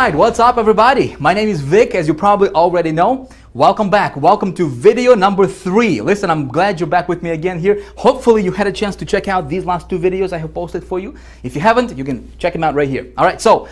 Alright, what's up everybody? My name is Vic, as you probably already know. Welcome back. Welcome to video number 3. Listen, I'm glad you're back with me again here. Hopefully you had a chance to check out these last 2 videos I have posted for you. If you haven't, you can check them out right here. Alright, so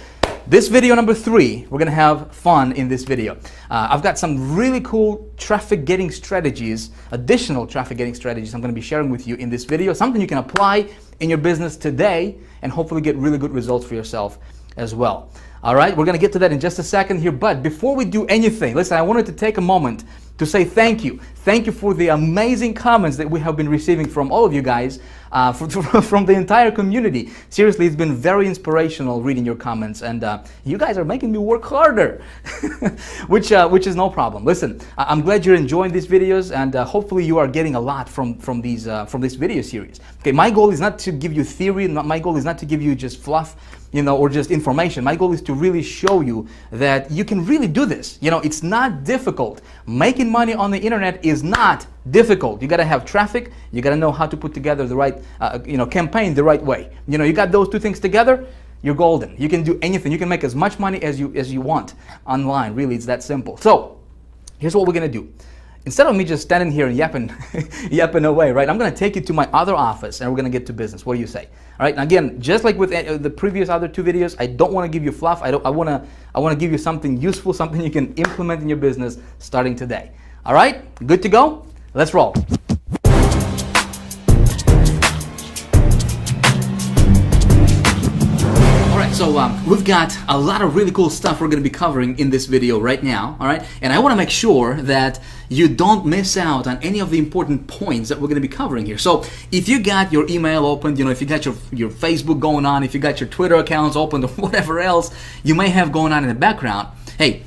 this video number 3, we're going to have fun in this video. I've got some really cool traffic getting strategies, additional traffic getting strategies I'm going to be sharing with you in this video. Something you can apply in your business today and hopefully get really good results for yourself as well. All right, we're going to get to that in just a second here. But before we do anything, listen, I wanted to take a moment to say thank you. Thank you for the amazing comments that we have been receiving from all of you guys, from the entire community. Seriously, it's been very inspirational reading your comments, and you guys are making me work harder, which is no problem. Listen, I'm glad you're enjoying these videos, and hopefully you are getting a lot from this video series. Okay, my goal is not to give you theory. My goal is not to give you just fluff, you know, or just information. My goal is to really show you that you can really do this. You know, it's not difficult. Making money on the internet is not difficult. You got to have traffic. You got to know how to put together the right, campaign the right way. You know, you got those 2 things together, you're golden. You can do anything. You can make as much money as you want online. Really, it's that simple. So here's what we're gonna do. Instead of me just standing here and yapping away, right? I'm gonna take you to my other office and we're gonna get to business. What do you say? All right. And again, just like with the previous other 2 videos, I don't want to give you fluff. I want to give you something useful, something you can implement in your business starting today. All right. Good to go. Let's roll. So we've got a lot of really cool stuff we're going to be covering in this video right now, all right? And I want to make sure that you don't miss out on any of the important points that we're going to be covering here. So if you got your email opened, you know, if you got your Facebook going on, if you got your Twitter accounts opened or whatever else you may have going on in the background, hey,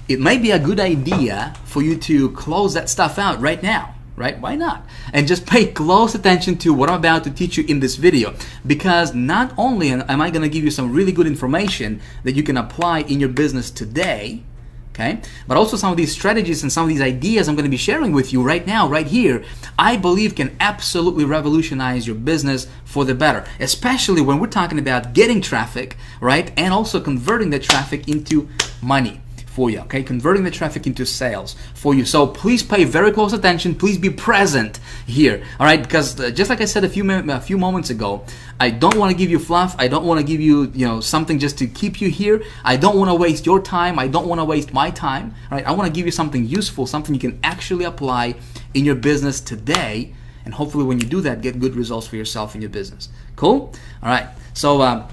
it may be a good idea for you to close that stuff out right now. Right? Why not? And just pay close attention to what I'm about to teach you in this video, because not only am I going to give you some really good information that you can apply in your business today, okay, but also some of these strategies and some of these ideas I'm going to be sharing with you right now, right here, I believe can absolutely revolutionize your business for the better, especially when we're talking about getting traffic, right, and also converting the traffic into money for you, okay? Converting the traffic into sales for you. So please pay very close attention. Please be present here, all right? Because just like I said a few moments ago, I don't want to give you fluff. I don't want to give you, something just to keep you here. I don't want to waste your time. I don't want to waste my time, all right? I want to give you something useful, something you can actually apply in your business today, and hopefully when you do that, get good results for yourself in your business. Cool? All right. So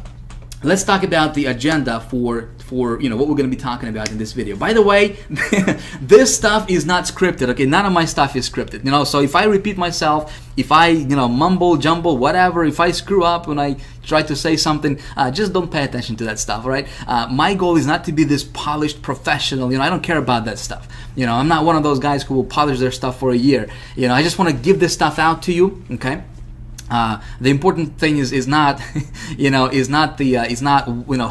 let's talk about the agenda for what we're going to be talking about in this video. By the way, this stuff is not scripted, okay? None of my stuff is scripted, so if I repeat myself, if I, mumble, jumble, whatever, if I screw up when I try to say something, just don't pay attention to that stuff, all right? My goal is not to be this polished professional, I don't care about that stuff. I'm not one of those guys who will polish their stuff for a year. I just want to give this stuff out to you, okay? The important thing is not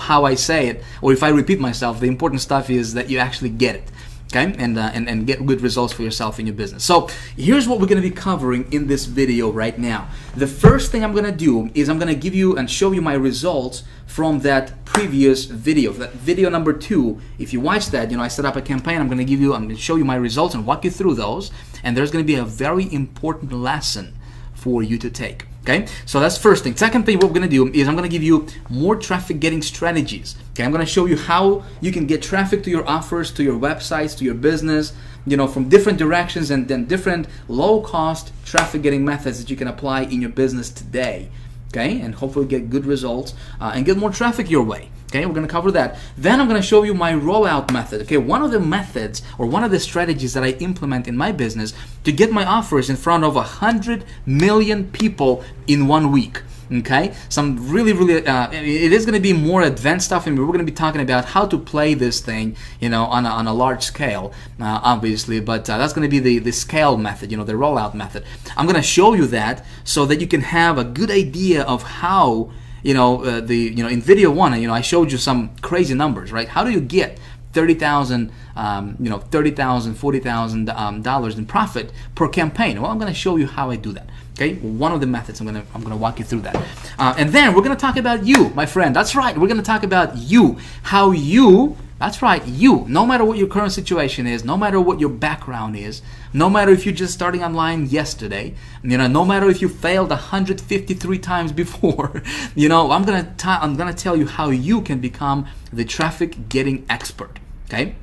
how I say it or if I repeat myself. The important stuff is that you actually get it, okay, and get good results for yourself in your business. So here's what we're going to be covering in this video right now. The first thing I'm going to do is I'm going to give you and show you my results from that previous video, that video number 2. If you watch that, I set up a campaign. I'm going to show you my results and walk you through those. And there's going to be a very important lesson for you to take. Okay, so that's first thing. Second thing, what we're going to do is I'm going to give you more traffic getting strategies. Okay, I'm going to show you how you can get traffic to your offers, to your websites, to your business, from different directions, and then different low-cost traffic getting methods that you can apply in your business today. Okay, and hopefully get good results and get more traffic your way. Okay, we're going to cover that. Then I'm going to show you my rollout method. Okay, one of the methods or one of the strategies that I implement in my business to get my offers in front of 100 million people in 1 week. Okay, some really, it is going to be more advanced stuff, and we're going to be talking about how to play this thing, on a large scale, obviously. But that's going to be the scale method, the rollout method. I'm going to show you that so that you can have a good idea of how. In video 1, I showed you some crazy numbers, right? How do you get $30,000, $40,000 in profit per campaign? Well, I'm going to show you how I do that. Okay, one of the methods. I'm gonna walk you through that, and then we're gonna talk about you, my friend. That's right. We're gonna talk about you, how you That's right, you. No matter what your current situation is, no matter what your background is, no matter if you're just starting online yesterday, no matter if you failed 153 times before, I'm gonna tell you how you can become the traffic getting expert. Okay.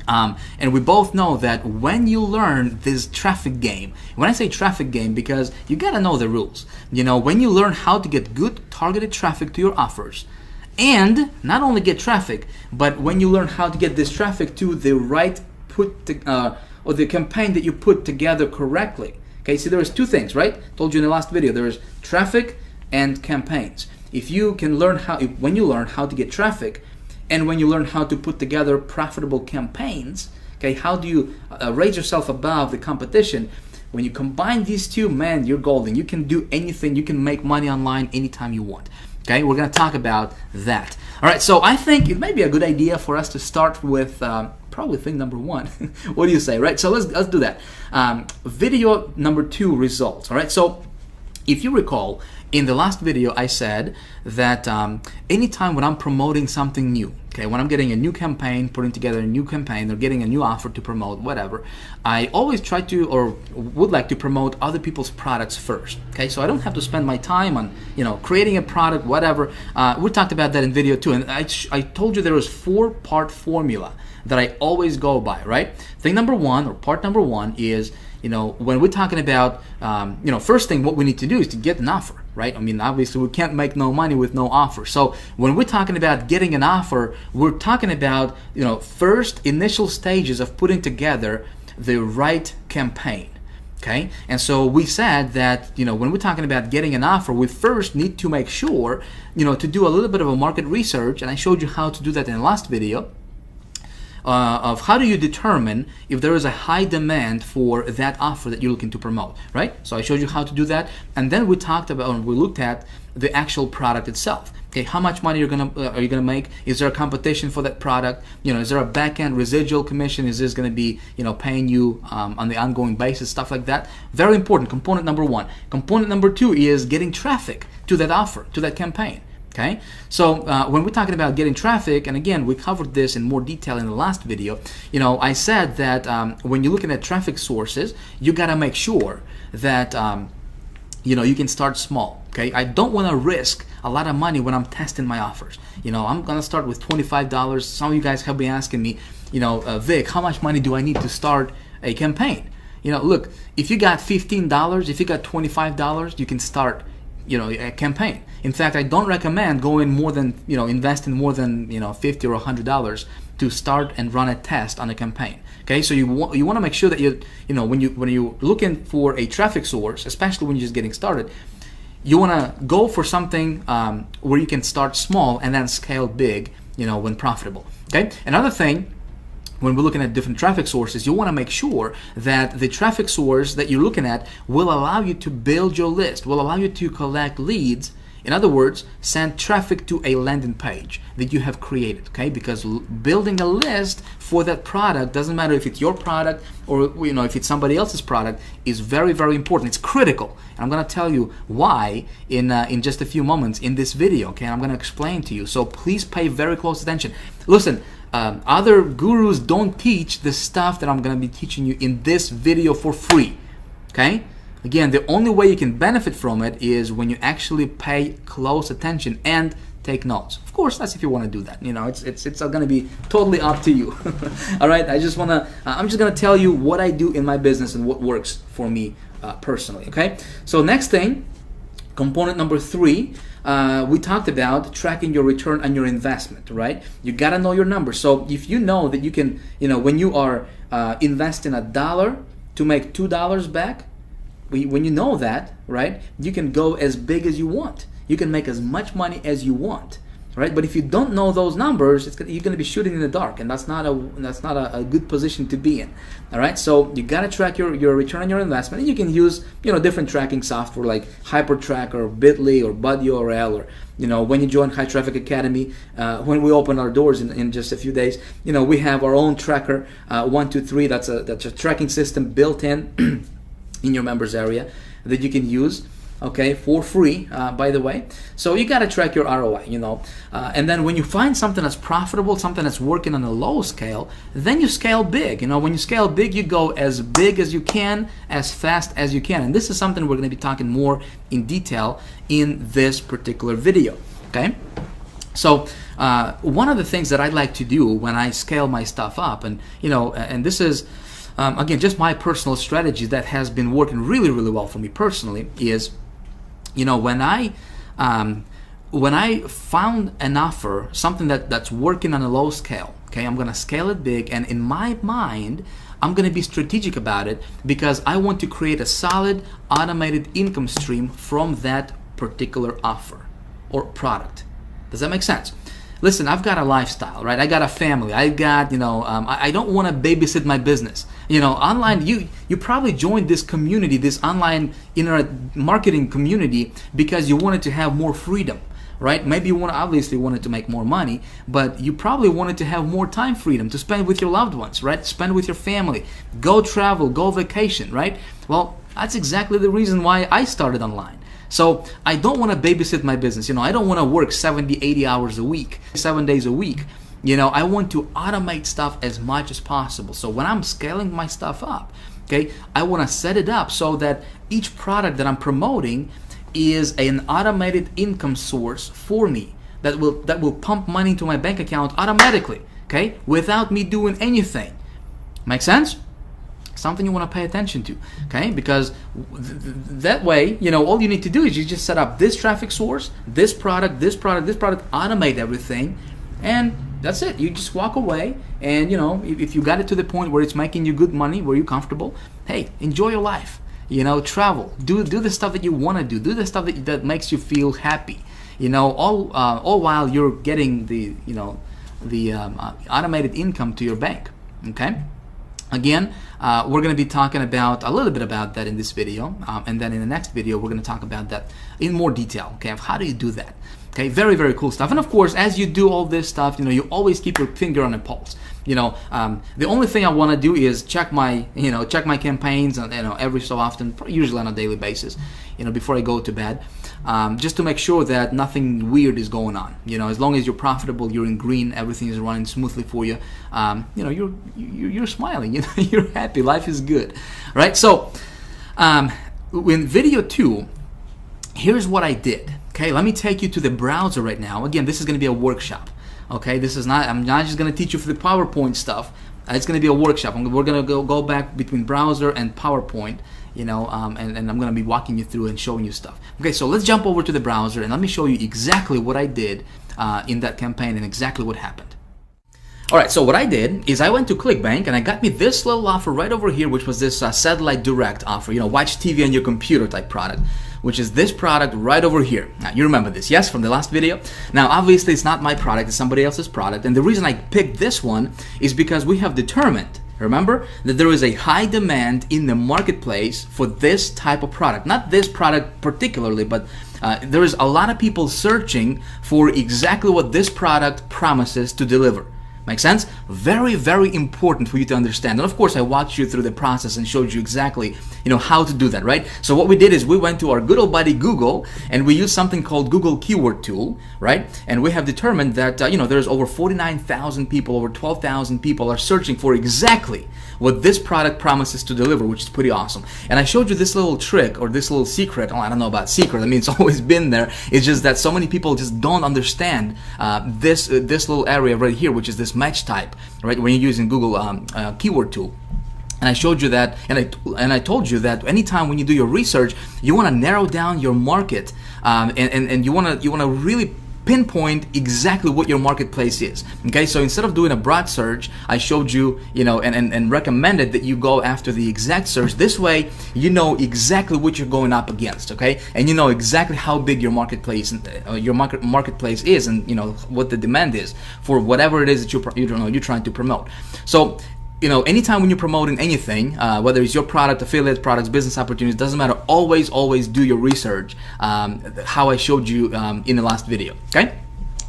And we both know that when you learn this traffic game, when I say traffic game, because you gotta know the rules. When you learn how to get good targeted traffic to your offers, and not only get traffic, but when you learn how to get this traffic to the right or the campaign that you put together correctly. Okay, see, there's two things, right? Told you in the last video, there is traffic and campaigns. If you can learn when you learn how to get traffic, and when you learn how to put together profitable campaigns, okay, how do you raise yourself above the competition? When you combine these two, man, you're golden. You can do anything. You can make money online anytime you want. Okay, we're going to talk about that. All right, so I think it may be a good idea for us to start with probably thing number one. What do you say, right? So let's do that. Video number 2, results. All right, so if you recall, in the last video I said that anytime when I'm promoting something new, okay, when I'm getting a new campaign, putting together a new campaign, or getting a new offer to promote, whatever, I always try to, or would like to, promote other people's products first. Okay, so I don't have to spend my time on, creating a product, whatever. We talked about that in video 2, and I told you there was 4-part formula that I always go by, right? Thing number 1, or part number 1, is when we're talking about, first thing what we need to do is to get an offer, right? I mean, obviously we can't make no money with no offer. So when we're talking about getting an offer, we're talking about, first initial stages of putting together the right campaign. Okay, and so we said that when we're talking about getting an offer, we first need to make sure to do a little bit of a market research, and I showed you how to do that in the last video. Of how do you determine if there is a high demand for that offer that you're looking to promote, right? So I showed you how to do that, and then we looked at the actual product itself. Okay, how much money are you gonna make? Is there a competition for that product? Is there a back-end residual commission? Is this gonna be paying you on the ongoing basis, stuff like that? Very important. Component number 1. Component number 2 is getting traffic to that offer, to that campaign. Okay, so when we're talking about getting traffic, and again, we covered this in more detail in the last video, I said that when you're looking at traffic sources, you gotta make sure that you can start small. Okay, I don't want to risk a lot of money when I'm testing my offers. I'm gonna start with $25. Some of you guys have been asking me, Vic, how much money do I need to start a campaign? Look, if you got $15, if you got $25, you can start a campaign. In fact, I don't recommend going more than, investing more than, $50 or $100 to start and run a test on a campaign. Okay, so you want to make sure that when you're looking for a traffic source, especially when you're just getting started, you want to go for something where you can start small and then scale big, when profitable. Okay, another thing, when we're looking at different traffic sources, you want to make sure that the traffic source that you're looking at will allow you to build your list, will allow you to collect leads. In other words, send traffic to a landing page that you have created, okay? Because building a list for that product, doesn't matter if it's your product or if it's somebody else's product, is very, very important. It's critical. And I'm going to tell you why in just a few moments in this video, okay? I'm going to explain to you. So please pay very close attention. Listen, other gurus don't teach the stuff that I'm going to be teaching you in this video for free, okay? Again, the only way you can benefit from it is when you actually pay close attention and take notes. Of course, that's if you want to do that. It's going to be totally up to you. All right, I'm just going to tell you what I do in my business and what works for me personally. Okay. So next thing, component number 3. We talked about tracking your return on your investment, right? You gotta know your numbers. So if you know that you can, when you are investing $1 to make $2 back, when you know that, right, you can go as big as you want. You can make as much money as you want, right? But if you don't know those numbers, you're going to be shooting in the dark, and that's not a good position to be in. All right, so you got to track your return on your investment, and you can use different tracking software like HyperTrack or Bitly or BuddyURL, or when you join High Traffic Academy, when we open our doors in just a few days, we have our own tracker, 123. That's a tracking system built in. In your members area that you can use. okay, for free, by the way. So you got to track your ROI, you know. And then when you find something that's profitable, something that's working on a low scale, then you scale big. You know, when you scale big, you go as big as you can, as fast as you can. And this is something we're going to be talking more in detail in this particular video, okay? So one of the things that I like to do when I scale my stuff up, and you know, and this is again just my personal strategy that has been working really, really well for me personally, is, you know, when I found an offer, something that's working on a low scale, okay, I'm gonna scale it big, and in my mind, I'm gonna be strategic about it because I want to create a solid automated income stream from that particular offer or product. Does that make sense? Listen, I've got a lifestyle, right? I got a family. I got, you know, I don't want to babysit my business. You know, online, you probably joined this community, this online internet marketing community, because you wanted to have more freedom, right? Maybe you obviously wanted to make more money, but you probably wanted to have more time freedom to spend with your loved ones, right? Spend with your family, go travel, go vacation, right? Well, that's exactly the reason why I started online. So I don't want to babysit my business. You know, I don't want to work 70, 80 hours a week, 7 days a week. You know, I want to automate stuff as much as possible. So when I'm scaling my stuff up, okay, I want to set it up so that each product that I'm promoting is an automated income source for me that will pump money into my bank account automatically, okay, without me doing anything. Make sense? Something you want to pay attention to, okay? Because that way, you know, all you need to do is you just set up this traffic source, this product, automate everything, and that's it. You just walk away, and you know, if you got it to the point where it's making you good money, where you're comfortable, hey, enjoy your life. You know, travel, do the stuff that you want to do the stuff that makes you feel happy. You know, all while you're getting the, you know, the automated income to your bank, okay? Again, we're going to be talking about a little bit about that in this video, and then in the next video we're going to talk about that in more detail, okay, of how do you do that. Okay, very, very cool stuff. And of course, as you do all this stuff, you know, you always keep your finger on the pulse. You know, the only thing I want to do is check my campaigns, and, you know, every so often, usually on a daily basis, you know, before I go to bed, just to make sure that nothing weird is going on. You know, as long as you're profitable, you're in green, everything is running smoothly for you. You know, you're smiling. You know, you're happy. Life is good, right? So, in video 2, here's what I did. Okay, let me take you to the browser right now. Again, this is going to be a workshop. Okay, this is not, I'm not just going to teach you for the PowerPoint stuff. It's going to be a workshop. We're going to go back between browser and PowerPoint, you know, and I'm going to be walking you through and showing you stuff. Okay, so let's jump over to the browser and let me show you exactly what I did in that campaign and exactly what happened. All right, so what I did is I went to CLickBank and I got me this little offer right over here, which was this satellite direct offer, you know, watch TV on your computer type product, which is this product right over here. Now, you remember this, yes, from the last video? Now, obviously, it's not my product, it's somebody else's product, and the reason I picked this one is because we have determined, remember, that there is a high demand in the marketplace for this type of product. Not this product particularly, but there is a lot of people searching for exactly what this product promises to deliver. Make sense? Very, very important for you to understand. And of course, I walked you through the process and showed you exactly, you know, how to do that, right? So what we did is we went to our good old buddy Google and we used something called Google Keyword Tool, right? And we have determined that, you know, there's over 49,000 people, over 12,000 people are searching for exactly what this product promises to deliver, which is pretty awesome. And I showed you this little trick or this little secret. Oh, I don't know about secret. I mean, it's always been there. It's just that so many people just don't understand this little area right here, which is this match type, right? When you're using Google Keyword Tool. And I showed you that, and I told you that anytime when you do your research, you want to narrow down your market, and you want to really pinpoint exactly what your marketplace is. Okay, so instead of doing a broad search, I showed you, you know, and recommended that you go after the exact search. This way, you know exactly what you're going up against. Okay, and you know exactly how big your marketplace marketplace is, and you know what the demand is for whatever it is that you're trying to promote. So, you know, anytime when you're promoting anything, whether it's your product, affiliate products, business opportunities, doesn't matter, always do your research, how I showed you in the last video, okay?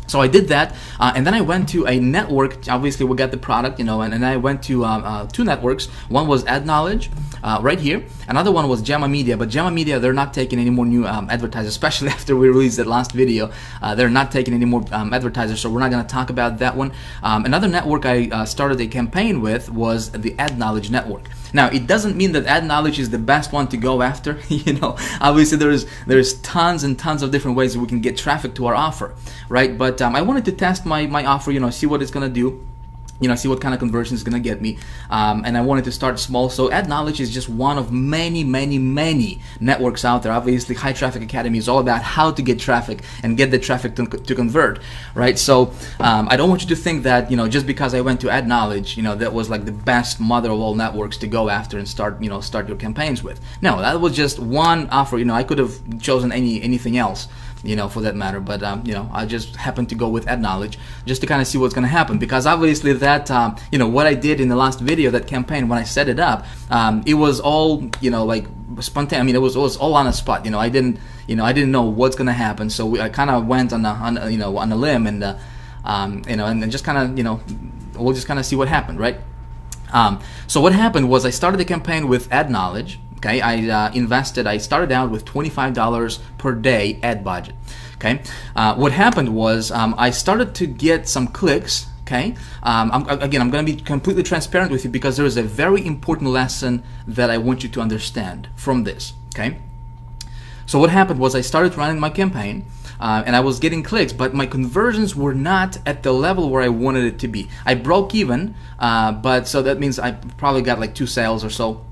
So I did that, and then I went to a network. Obviously, we got the product, and then I went to 2 networks. One was Ad Knowledge, right here. Another one was Gemma Media, but Gemma Media, they're not taking any more new advertisers, especially after we released that last video. They're not taking any more advertisers, so we're not going to talk about that one. Another network I started a campaign with was the Ad Knowledge network. Now, it doesn't mean that Ad Knowledge is the best one to go after. Obviously there's tons and tons of different ways that we can get traffic to our offer, right? But I wanted to test my offer, see what it's gonna do, see what kind of conversion it's gonna get me, and I wanted to start small. So Ad Knowledge is just one of many networks out there. Obviously, High Traffic Academy is all about how to get traffic and get the traffic to convert, right? So I don't want you to think that just because I went to Ad Knowledge, that was like the best mother of all networks to go after and start your campaigns with. No, that was just one offer. I could have chosen anything else, for that matter, but I just happened to go with Ad Knowledge just to kind of see what's going to happen, because obviously that what I did in the last video, that campaign, when I set it up, it was all like spontaneous. I mean, it was all on the spot. I didn't know what's going to happen, so I kind of went on a limb, and and just kind of we'll just kind of see what happened, right? So what happened was I started the campaign with Ad Knowledge. Okay, I started out with $25 per day ad budget. Okay, what happened was I started to get some clicks. Okay, I'm going to be completely transparent with you, because there is a very important lesson that I want you to understand from this. Okay, so what happened was I started running my campaign, and I was getting clicks, but my conversions were not at the level where I wanted it to be. I broke even, but so that means I probably got like 2 sales or so.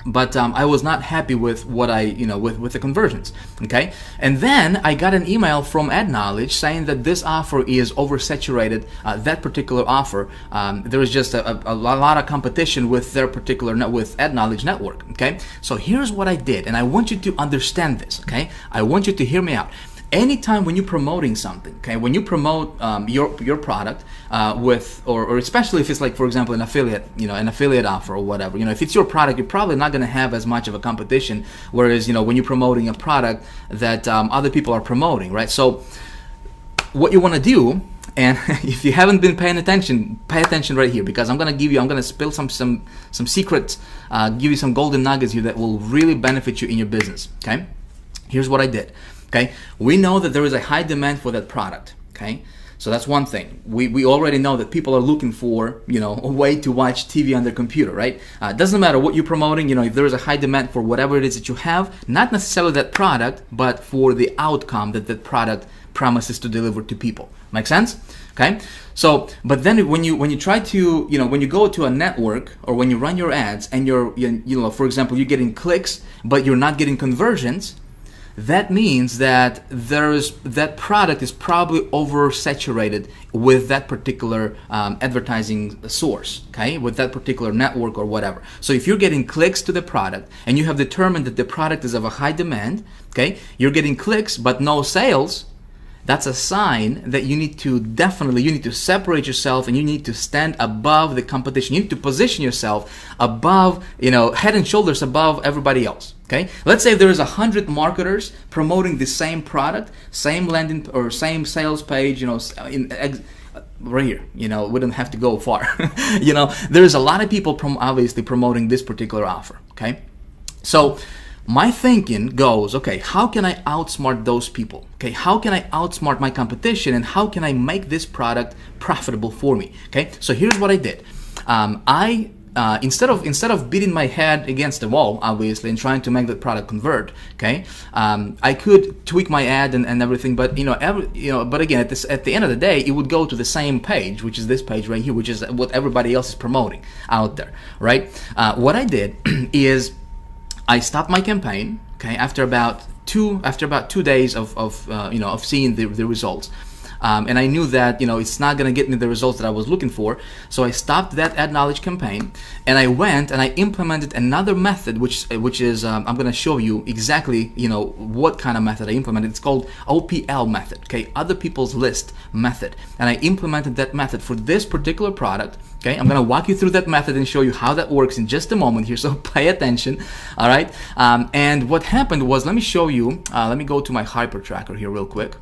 But I was not happy with what with the conversions. Okay, and then I got an email from Ad Knowledge saying that this offer is oversaturated. That particular offer, there was just a lot of competition with their particular with Ad Knowledge network. Okay, so here's what I did, and I want you to understand this. Okay, I want you to hear me out. Anytime when you're promoting something, okay, when you promote your product with, or especially if it's like, for example, an affiliate offer or whatever, if it's your product, you're probably not going to have as much of a competition. Whereas, when you're promoting a product that other people are promoting, right? So what you want to do, and if you haven't been paying attention, pay attention right here, because I'm going to spill some secrets, give you some golden nuggets here that will really benefit you in your business. Okay, here's what I did. Okay, we know that there is a high demand for that product. Okay, so that's one thing. We already know that people are looking for a way to watch TV on their computer, right? It doesn't matter what you're promoting. If there is a high demand for whatever it is that you have, not necessarily that product, but for the outcome that that product promises to deliver to people. Make sense? Okay. So, but then when you try to when you go to a network, or when you run your ads and you're for example, you're getting clicks but you're not getting conversions, that means that that product is probably oversaturated with that particular advertising source, okay, with that particular network or whatever. So if you're getting clicks to the product and you have determined that the product is of a high demand, okay, you're getting clicks but no sales, that's a sign that you need to separate yourself, and you need to stand above the competition. You need to position yourself above, head and shoulders above everybody else. Okay, let's say there is 100 marketers promoting the same product, same landing or same sales page, right here. We don't have to go far. There's a lot of people obviously promoting this particular offer. Okay, so my thinking goes, okay, how can I outsmart those people? Okay, how can I outsmart my competition, and how can I make this product profitable for me? Okay, so here's what I did. Instead of beating my head against the wall, obviously, and trying to make the product convert, okay, I could tweak my ad and everything, but but again, at the end of the day, it would go to the same page, which is this page right here, which is what everybody else is promoting out there, right? What I did is I stopped my campaign, okay, after about 2 days of seeing the results. And I knew that it's not going to get me the results that I was looking for, so I stopped that Ad Knowledge campaign, and I went and I implemented another method, which is I'm going to show you exactly what kind of method I implemented. It's called OPL method, okay, other people's list method, and I implemented that method for this particular product. Okay, I'm going to walk you through that method and show you how that works in just a moment here, so pay attention. All right, and what happened was, let me show you. Let me go to my hyper tracker here real quick.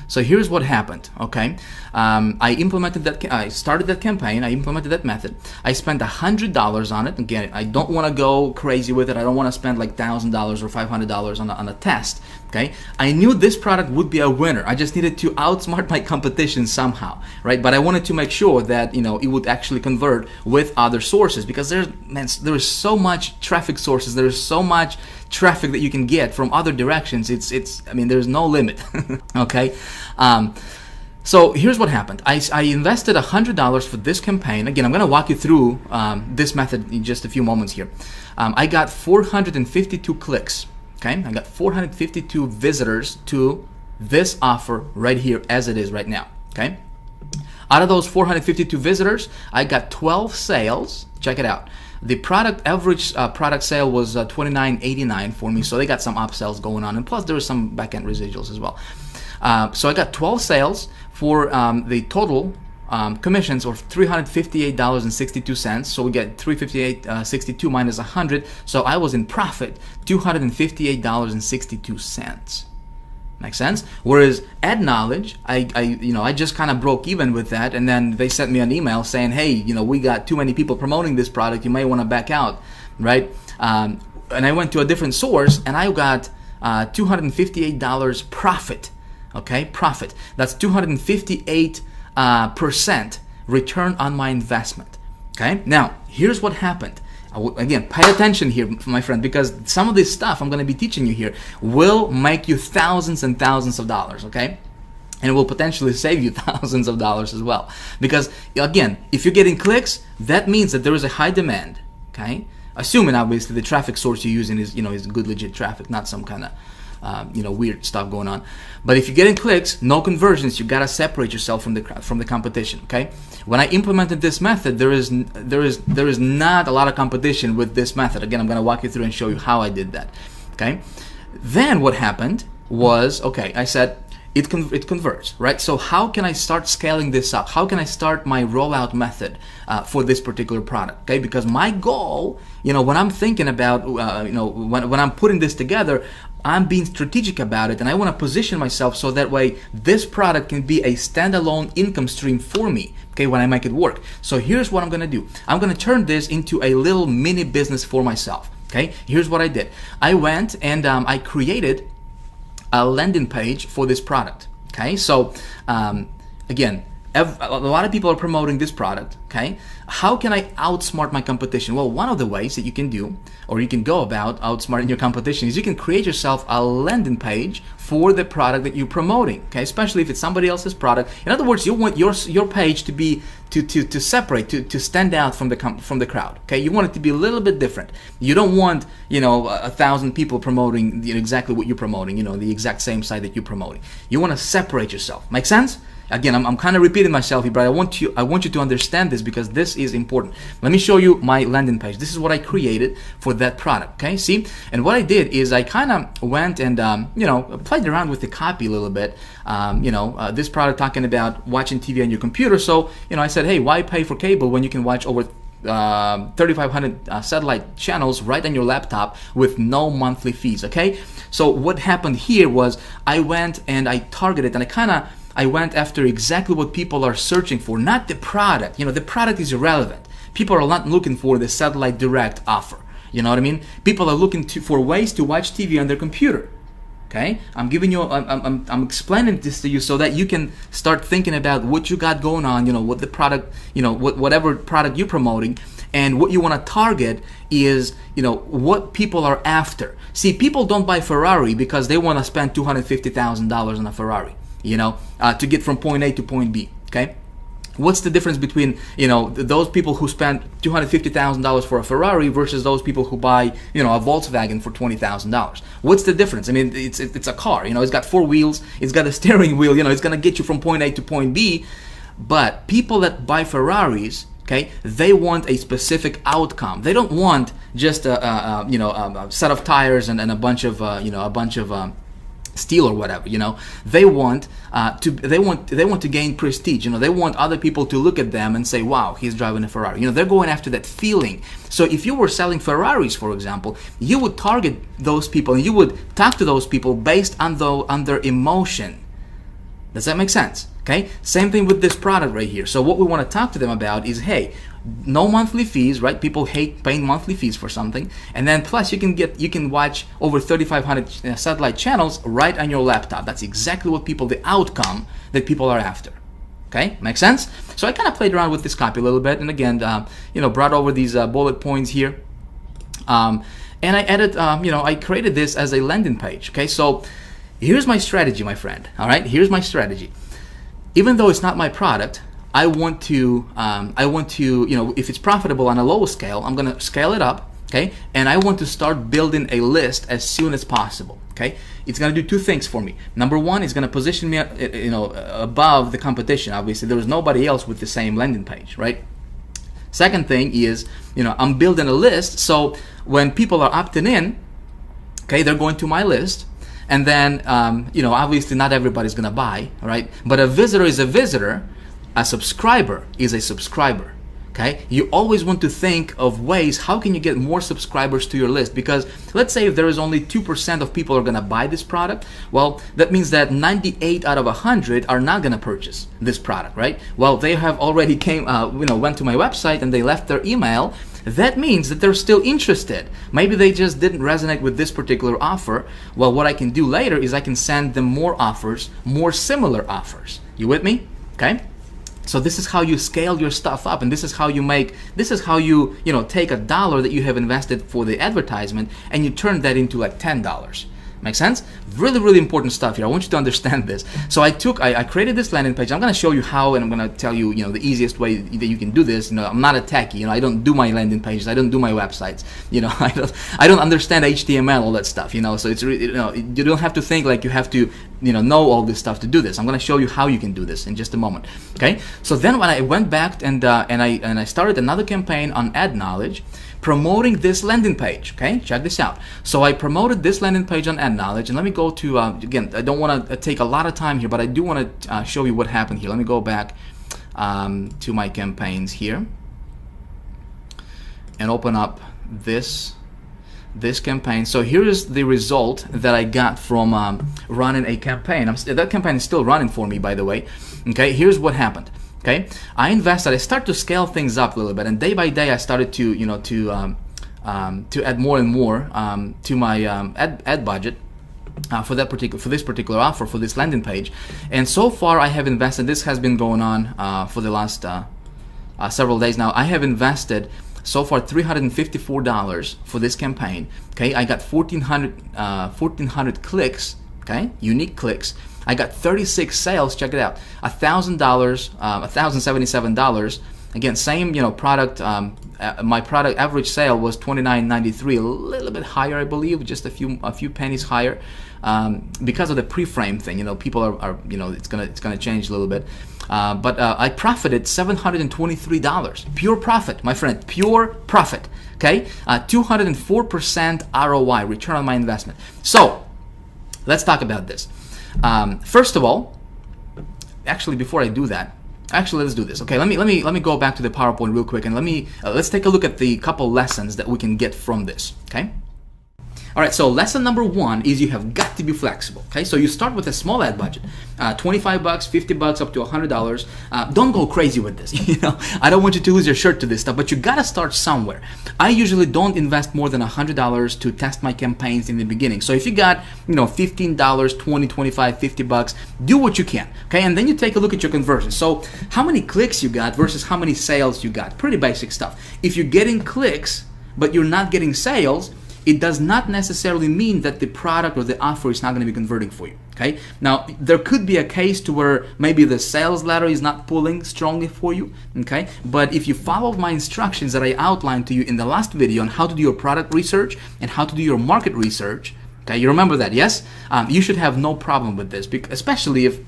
So here's what happened, okay? I started that campaign, I implemented that method. I spent $100 on it. Again, I don't want to go crazy with it. I don't want to spend like $1,000 or $500 on a test, okay? I knew this product would be a winner. I just needed to outsmart my competition somehow, right? But I wanted to make sure that, you know, it would actually convert with other sources, because there is so much traffic sources, there is so much traffic that you can get from other directions. I mean, there's no limit. Okay. So here's what happened. I invested $100 for this campaign. Again, I'm going to walk you through this method in just a few moments here. I got 452 clicks. Okay, I got 452 visitors to this offer right here as it is right now. Okay, out of those 452 visitors, I got 12 sales. Check it out. The average product sale was $29.89 for me, so they got some upsells going on, and plus there was some back-end residuals as well. So I got 12 sales for the total commissions of $358.62. So we get $358.62 minus 100. So I was in profit $258.62. Makes sense? Whereas Ad Knowledge, I just kind of broke even with that, and then they sent me an email saying, hey, you know, we got too many people promoting this product, you may want to back out, right? And I went to a different source and I got $258 profit. Okay, profit. That's 258% return on my investment. Okay, now here's what happened. Again, pay attention here, my friend, because some of this stuff I'm going to be teaching you here will make you thousands and thousands of dollars, okay? And it will potentially save you thousands of dollars as well. Because, again, if you're getting clicks, that means that there is a high demand, okay? Assuming, obviously, the traffic source you're using is, is good, legit traffic, not some kind of weird stuff going on. But if you're getting clicks, no conversions, you gotta separate yourself from the competition. Okay. When I implemented this method, there is not a lot of competition with this method. Again, I'm gonna walk you through and show you how I did that. Okay. Then what happened was, okay, I said it converts, right? So how can I start scaling this up? How can I start my rollout method for this particular product? Okay, because my goal, when I'm thinking about, when I'm putting this together, I'm being strategic about it, and I want to position myself so that way this product can be a standalone income stream for me, okay, when I make it work. So here's what I'm going to do. I'm going to turn this into a little mini business for myself, okay? Here's what I did. I went and I created a landing page for this product, okay? So again, a lot of people are promoting this product, okay? How can I outsmart my competition? Well, one of the ways that you can do, or you can go about outsmarting your competition, is you can create yourself a landing page for the product that you're promoting, okay? Especially if it's somebody else's product. In other words, you want your page to be to separate, to stand out from the crowd, okay? You want it to be a little bit different. You don't want 1,000 people promoting exactly what you're promoting, the exact same site that you're promoting. You want to separate yourself. Make sense? Again, I'm kind of repeating myself here, but I want you to understand this because this is important. Let me show you my landing page. This is what I created for that product. Okay, see? And what I did is I kind of went and played around with the copy a little bit. This product talking about watching TV on your computer. So I said, hey, why pay for cable when you can watch over 3,500 satellite channels right on your laptop with no monthly fees? Okay. So what happened here was I went and I targeted, and I went after exactly what people are searching for, not the product. The product is irrelevant. People are not looking for the satellite direct offer. You know what I mean? People are looking for ways to watch TV on their computer. Okay? I'm giving you, I'm explaining this to you so that you can start thinking about what you got going on. What the product, whatever product you're promoting, and what you want to target is, what people are after. See, people don't buy Ferrari because they want to spend $250,000 on a Ferrari. To get from point A to point B, okay? What's the difference between, those people who spend $250,000 for a Ferrari versus those people who buy, a Volkswagen for $20,000? What's the difference? I mean, it's a car, it's got 4 wheels, it's got a steering wheel, it's gonna get you from point A to point B, but people that buy Ferraris, okay, they want a specific outcome. They don't want just a set of tires and a bunch of, steel or whatever. They want to gain prestige. They want other people to look at them and say, wow, he's driving a Ferrari. They're going after that feeling. So if you were selling Ferraris, for example, you would target those people and you would talk to those people based on their emotion. Does that make sense? Okay, same thing with this product right here. So what we want to talk to them about is, hey, no monthly fees, right? People hate paying monthly fees for something, and then plus you can watch over 3,500 satellite channels right on your laptop. That's exactly what the outcome that people are after. Okay, makes sense? So I kind of played around with this copy a little bit, and again, brought over these bullet points here, and I added, I created this as a landing page. Okay, so here's my strategy, my friend. All right, here's my strategy. Even though it's not my product, I want to, if it's profitable on a low scale, I'm gonna scale it up, okay? And I want to start building a list as soon as possible, okay? It's gonna do two things for me. Number one, it's gonna position me, above the competition. Obviously, there was nobody else with the same landing page, right? Second thing is, I'm building a list, so when people are opting in, okay, they're going to my list. And then, obviously not everybody's gonna buy, right? But a visitor is a visitor, a subscriber is a subscriber, okay? You always want to think of ways, how can you get more subscribers to your list? Because let's say if there is only 2% of people are gonna buy this product, well, that means that 98 out of 100 are not gonna purchase this product, right? Well, they have already went to my website and they left their email. That means that they're still interested. Maybe they just didn't resonate with this particular offer. Well, what I can do later is I can send them more offers, more similar offers. You with me? Okay? So this is how you scale your stuff up, and this is how you take $1 that you have invested for the advertisement and you turn that into like $10. Make sense? Really, really important stuff here. I want you to understand this. So I created this landing page. I'm going to show you how, and I'm going to tell you, the easiest way that you can do this. I'm not a techie. I don't do my landing pages. I don't do my websites. I don't understand HTML, all that stuff. So it's really, you don't have to think like you have to, know all this stuff to do this. I'm going to show you how you can do this in just a moment. Okay? So then when I went back and I started another campaign on Ad Knowledge, promoting this landing page. Okay, check this out. So I promoted this landing page on Ad Knowledge, and let me go to again, I don't want to take a lot of time here, but I do want to show you what happened here. Let me go back to my campaigns here and open up this campaign. So here is the result that I got from running a campaign. That campaign is still running for me, by the way. Okay, here's what happened. Okay, I started to scale things up a little bit, and day by day I started to add more and more to my ad budget for this particular offer, for this landing page. And so far I have invested, this has been going on for the last several days now. I have invested so far $354 for this campaign. Okay, I got 1,400 clicks, okay, unique clicks. I got 36 sales. Check it out. $1,000, $1,077. Again, same product. My product average sale was $29.93, a little bit higher, I believe, just a few pennies higher, because of the pre-frame thing. People are it's gonna change a little bit. But I profited $723. Pure profit, my friend. Pure profit. Okay, 204% ROI, return on my investment. So let's talk about this. First of all, actually, before I do that, let's do this. Okay, let me go back to the PowerPoint real quick, and let's take a look at the couple lessons that we can get from this. Okay. All right, so lesson number one is you have got to be flexible. Okay, so you start with a small ad budget, $25, $50, up to $100. Don't go crazy with this. I don't want you to lose your shirt to this stuff, but you gotta start somewhere. I usually don't invest more than $100 to test my campaigns in the beginning. So if you got, $15, $20, $25, $50, do what you can. Okay, and then you take a look at your conversion. So how many clicks you got versus how many sales you got? Pretty basic stuff. If you're getting clicks but you're not getting sales, it does not necessarily mean that the product or the offer is not going to be converting for you. Okay. Now there could be a case to where maybe the sales ladder is not pulling strongly for you. Okay. But if you follow my instructions that I outlined to you in the last video on how to do your product research and how to do your market research, okay, you remember that, yes? You should have no problem with this, especially if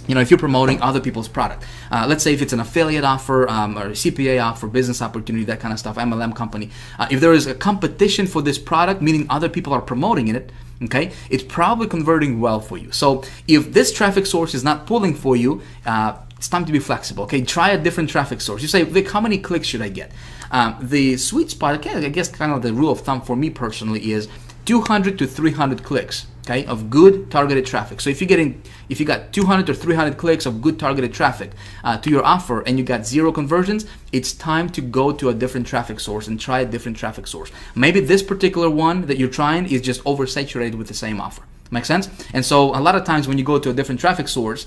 you're promoting other people's product. Let's say if it's an affiliate offer or a CPA offer, business opportunity, that kind of stuff, MLM company. If there is a competition for this product, meaning other people are promoting it, okay, it's probably converting well for you. So if this traffic source is not pulling for you, it's time to be flexible. Okay, try a different traffic source. You say, Vic, how many clicks should I get? The sweet spot, okay, I guess kind of the rule of thumb for me personally is 200 to 300 clicks. okay, of good targeted traffic. So if you got 200 or 300 clicks of good targeted traffic to your offer and you got 0 conversions, it's time to go to a different traffic source and try a different traffic source. Maybe this particular one that you're trying is just oversaturated with the same offer. Make sense? And so a lot of times when you go to a different traffic source,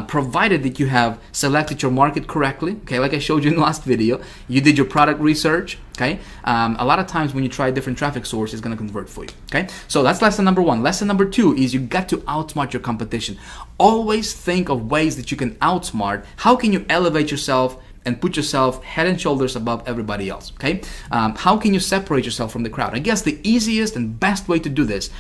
provided that you have selected your market correctly, okay, like I showed you in the last video, you did your product research, okay, a lot of times when you try a different traffic source, it's going to convert for you, okay? So that's lesson number 1. Lesson number 2 is you got to outsmart your competition. Always think of ways that you can outsmart. How can you elevate yourself and put yourself head and shoulders above everybody else, okay? How can you separate yourself from the crowd? I guess the easiest and best way to do this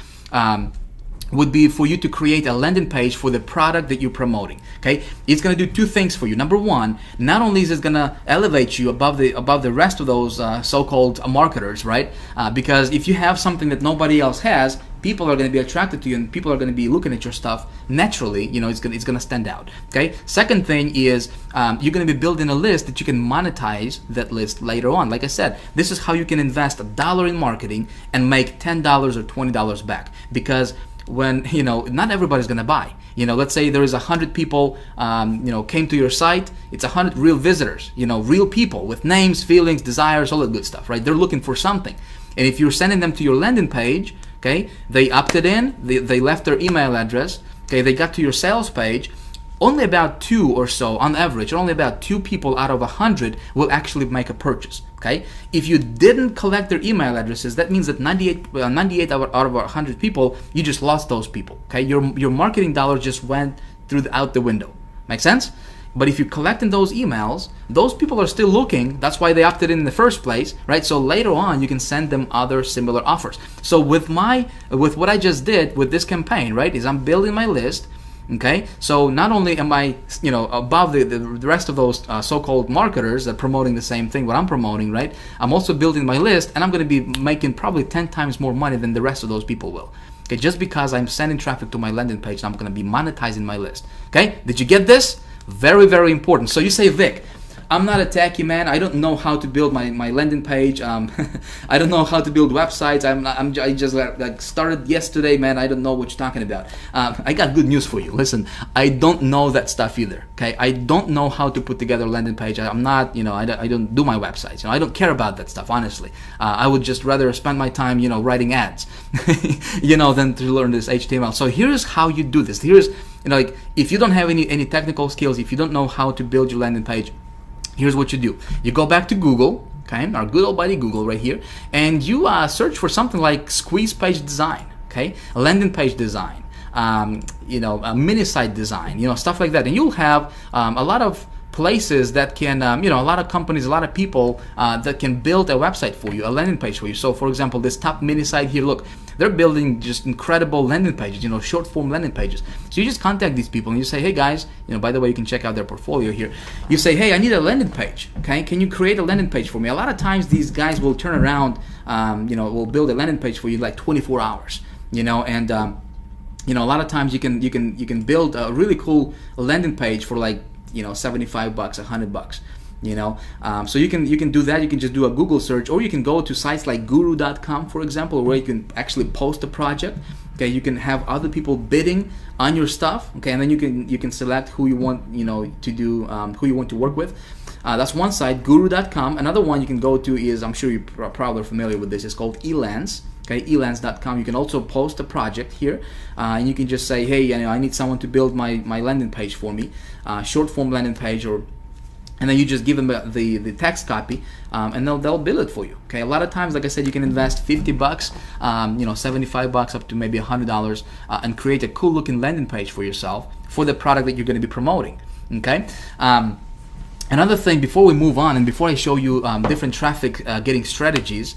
would be for you to create a landing page for the product that you're promoting. Okay, it's going to do 2 things for you. Number 1, not only is it going to elevate you above the rest of those so-called marketers, right? Because if you have something that nobody else has, people are going to be attracted to you, and people are going to be looking at your stuff naturally. You know, it's going to stand out. Okay. Second thing is you're going to be building a list that you can monetize that list later on. Like I said, this is how you can invest $1 in marketing and make $10 or $20 back, because when, you know, not everybody's gonna buy. You know, let's say there is 100 people, you know, came to your site. It's 100 real visitors, you know, real people with names, feelings, desires, all that good stuff, right? They're looking for something. And if you're sending them to your landing page, okay, they opted in, they left their email address, okay, they got to your sales page. Only about 2 or so, on average, only about 2 people out of 100 will actually make a purchase. Okay, if you didn't collect their email addresses, that means that 98 out of 100 people, you just lost those people. Okay, your marketing dollar just went out the window. Make sense? But if you're collecting those emails, those people are still looking. That's why they opted in the first place, right? So later on, you can send them other similar offers. So with what I just did with this campaign, right, is I'm building my list. Okay, so not only am I, you know, above the rest of those so-called marketers that are promoting the same thing what I'm promoting, right? I'm also building my list, and I'm going to be making probably 10 times more money than the rest of those people will. Okay, just because I'm sending traffic to my landing page, I'm going to be monetizing my list. Okay, did you get this? Very, very important. So you say, Vic, I'm not a techie, man. I don't know how to build my landing page. I don't know how to build websites. I just like started yesterday, man. I don't know what you're talking about. I got good news for you. Listen, I don't know that stuff either. Okay, I don't know how to put together a landing page. I'm not, you know, I don't do my websites. You know, I don't care about that stuff, honestly. I would just rather spend my time, you know, writing ads, you know, than to learn this HTML. So here's how you do this. Here's, you know, like if you don't have any technical skills, if you don't know how to build your landing page, here's what you do. You go back to Google, okay, our good old buddy Google right here, and you search for something like squeeze page design, okay, a landing page design, you know, a mini site design, you know, stuff like that. And you'll have a lot of places that can, you know, a lot of companies, a lot of people that can build a website for you, a landing page for you. So for example, this top mini site here, look, they're building just incredible landing pages, you know, short form landing pages. So you just contact these people and you say, hey guys, you know, by the way, you can check out their portfolio here. You say, hey, I need a landing page, okay? Can you create a landing page for me? A lot of times these guys will turn around, you know, will build a landing page for you like 24 hours, you know, and you know, a lot of times you can build a really cool landing page for like, you know, $75, $100, you know. So you can do that. You can just do a Google search, or you can go to sites like guru.com, for example, where you can actually post a project. Okay, you can have other people bidding on your stuff. Okay, and then you can select who you want, you know, to do, who you want to work with. That's one site, guru.com. Another one you can go to is, I'm sure you're probably familiar with this, it's called Elance. Okay, elance.com. You can also post a project here, and you can just say, hey, you know, I need someone to build my landing page for me, short form landing page, and then you just give them the text copy, and they'll build it for you. Okay, a lot of times, like I said, you can invest $50, you know, $75 up to maybe $100, and create a cool looking landing page for yourself for the product that you're going to be promoting. Okay. Another thing, before we move on and before I show you different traffic getting strategies,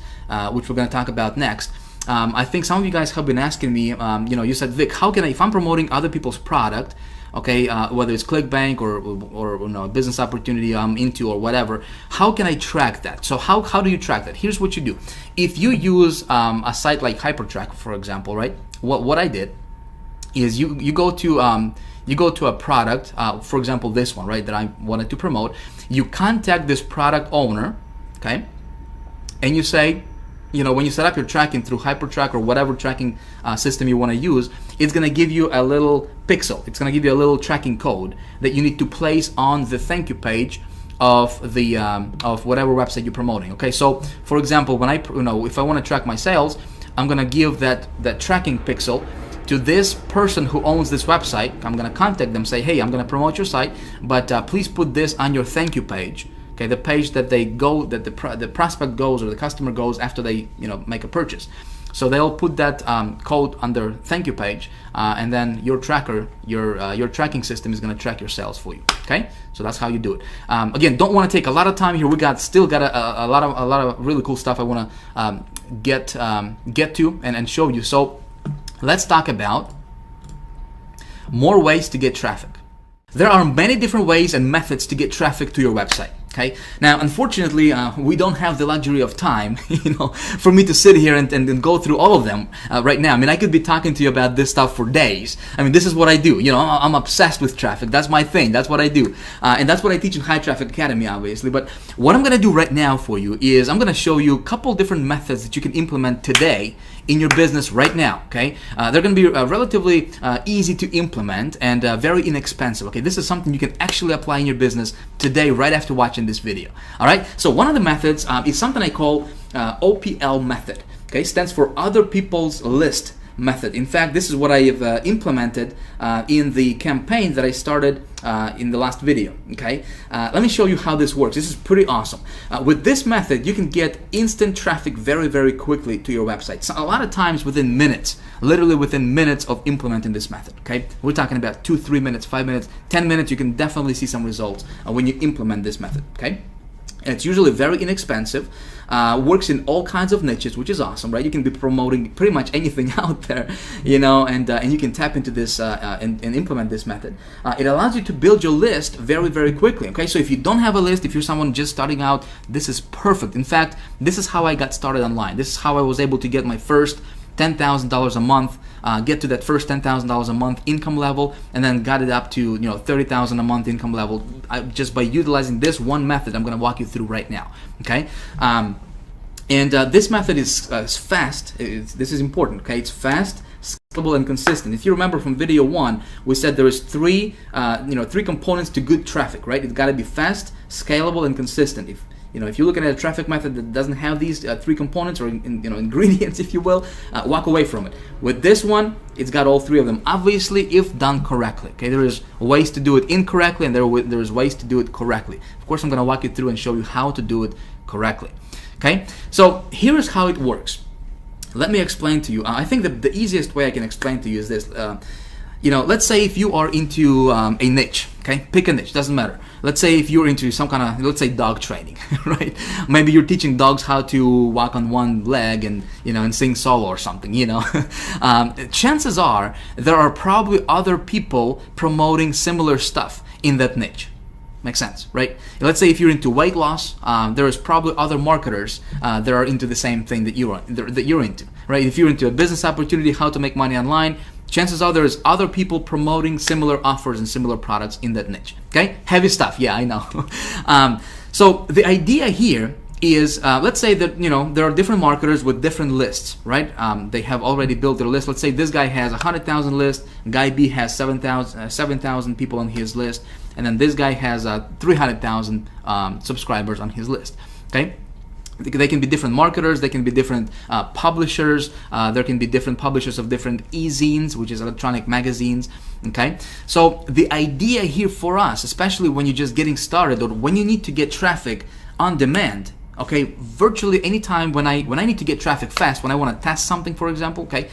which we're going to talk about next, I think some of you guys have been asking me, you know, you said, Vic, how can I, if I'm promoting other people's product, okay, whether it's CLickBank or you know, a business opportunity I'm into or whatever, how can I track that? So how do you track that? Here's what you do. If you use a site like Hypertrack, for example, right? What I did is you go to a product, for example, this one, right, that I wanted to promote. You contact this product owner, okay, and you say, when you set up your tracking through HyperTrack or whatever tracking system you want to use, it's going to give you a little pixel. It's going to give you a little tracking code that you need to place on the thank you page of the of whatever website you're promoting. Okay, so for example, when if I want to track my sales, I'm going to give that tracking pixel to this person who owns this website. I'm going to contact them, say, hey, I'm going to promote your site, but please put this on your thank you page. Okay, the page that the prospect goes or the customer goes after they make a purchase. So they'll put that code on their thank you page, and then your tracker, your tracking system is going to track your sales for you. Okay, so that's how you do it. Again, don't want to take a lot of time here. We still got a lot of really cool stuff I want to get to and show you. So let's talk about more ways to get traffic. There are many different ways and methods to get traffic to your website. Okay. Now, unfortunately, we don't have the luxury of time, for me to sit here and go through all of them right now. I mean, I could be talking to you about this stuff for days. I mean, this is what I do. I'm obsessed with traffic. That's my thing. That's what I do, and that's what I teach in High Traffic Academy, obviously. But what I'm going to do right now for you is I'm going to show you a couple different methods that you can implement today in your business right now. Okay, they're going to be relatively easy to implement and very inexpensive. Okay, this is something you can actually apply in your business today, right after watching this video. All right, so one of the methods is something I call OPL method. Okay, stands for other people's list method. In fact, this is what I have implemented in the campaign that I started in the last video. Okay, let me show you how this works. This is pretty awesome. With this method, you can get instant traffic very, very quickly to your website. So a lot of times within minutes, literally within minutes of implementing this method. Okay, we're talking about 2, 3 minutes, 5 minutes, 10 minutes. You can definitely see some results when you implement this method. Okay. And it's usually very inexpensive, works in all kinds of niches, which is awesome, right? You can be promoting pretty much anything out there, and you can tap into this and implement this method. It allows you to build your list very, very quickly, okay? So if you don't have a list, if you're someone just starting out, this is perfect. In fact, this is how I got started online. This is how I was able to get my first $10,000 a month, get to that first $10,000 a month income level, and then got it up to $30,000 a month income level just by utilizing this one method I'm going to walk you through right now. Okay, this method is fast. This is important. Okay, it's fast, scalable, and consistent. If you remember from video 1, we said there is three components to good traffic, right? It's got to be fast, scalable, and consistent. If you're looking at a traffic method that doesn't have these 3 components or ingredients, if you will, walk away from it. With this one, it's got all 3 of them. Obviously, if done correctly. Okay, there is ways to do it incorrectly, and there is ways to do it correctly. Of course, I'm going to walk you through and show you how to do it correctly. Okay, so here is how it works. Let me explain to you. I think the easiest way I can explain to you is this. Let's say if you are into a niche, okay? Pick a niche, doesn't matter. Let's say if you're into some kind of, let's say dog training, right? Maybe you're teaching dogs how to walk on one leg and, and sing solo or something, Chances are there are probably other people promoting similar stuff in that niche. Makes sense, right? Let's say if you're into weight loss, there is probably other marketers that are into the same thing that you're into, right? If you're into a business opportunity, how to make money online, chances are there's other people promoting similar offers and similar products in that niche. Okay, heavy stuff. Yeah, I know. So the idea here is, let's say that there are different marketers with different lists, right? They have already built their list. Let's say this guy has 100,000 list, guy B has 7,000 people on his list, and then this guy has 300,000 subscribers on his list. Okay. They can be different marketers, they can be different publishers, there can be different publishers of different e-zines, which is electronic magazines, okay? So the idea here for us, especially when you're just getting started or when you need to get traffic on demand, okay, virtually anytime when I need to get traffic fast, when I want to test something, for example, okay,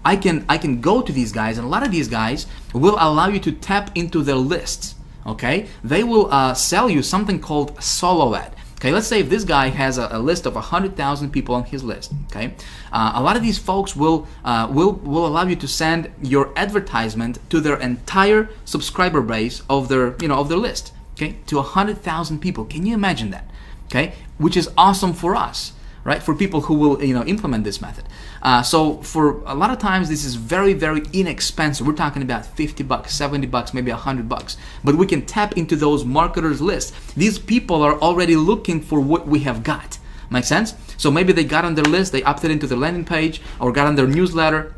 I can go to these guys, and a lot of these guys will allow you to tap into their lists, okay? They will sell you something called solo ad. Okay, let's say if this guy has a list of 100,000 people on his list. Okay, a lot of these folks will allow you to send your advertisement to their entire subscriber base of their list. Okay, to 100,000 people. Can you imagine that? Okay, which is awesome for us, right? For people who will implement this method. So for a lot of times this is very, very inexpensive. We're talking about $50, $70, maybe $100. But we can tap into those marketers' lists. These people are already looking for what we have got. Make sense? So maybe they got on their list, they opted into their landing page or got on their newsletter,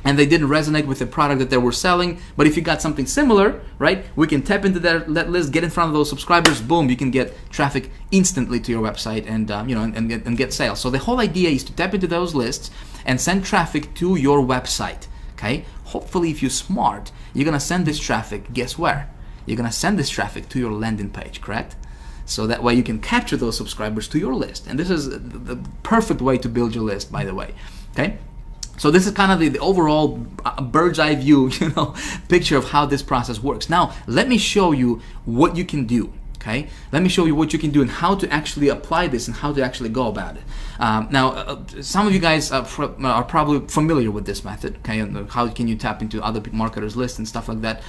and they didn't resonate with the product that they were selling. But if you got something similar, right, we can tap into that list, get in front of those subscribers, boom, you can get traffic instantly to your website and and get sales. So the whole idea is to tap into those lists and send traffic to your website. Okay, hopefully if you're smart, you're gonna send this traffic, guess where? You're gonna send this traffic to your landing page, correct? So that way you can capture those subscribers to your list. And this is the perfect way to build your list, by the way. Okay, so this is kind of the overall bird's eye view, picture of how this process works. Now let me show you what you can do. Okay, let me show you what you can do and how to actually apply this and how to actually go about it. Now, some of you guys are probably familiar with this method. Okay, and how can you tap into other marketers' lists and stuff like that.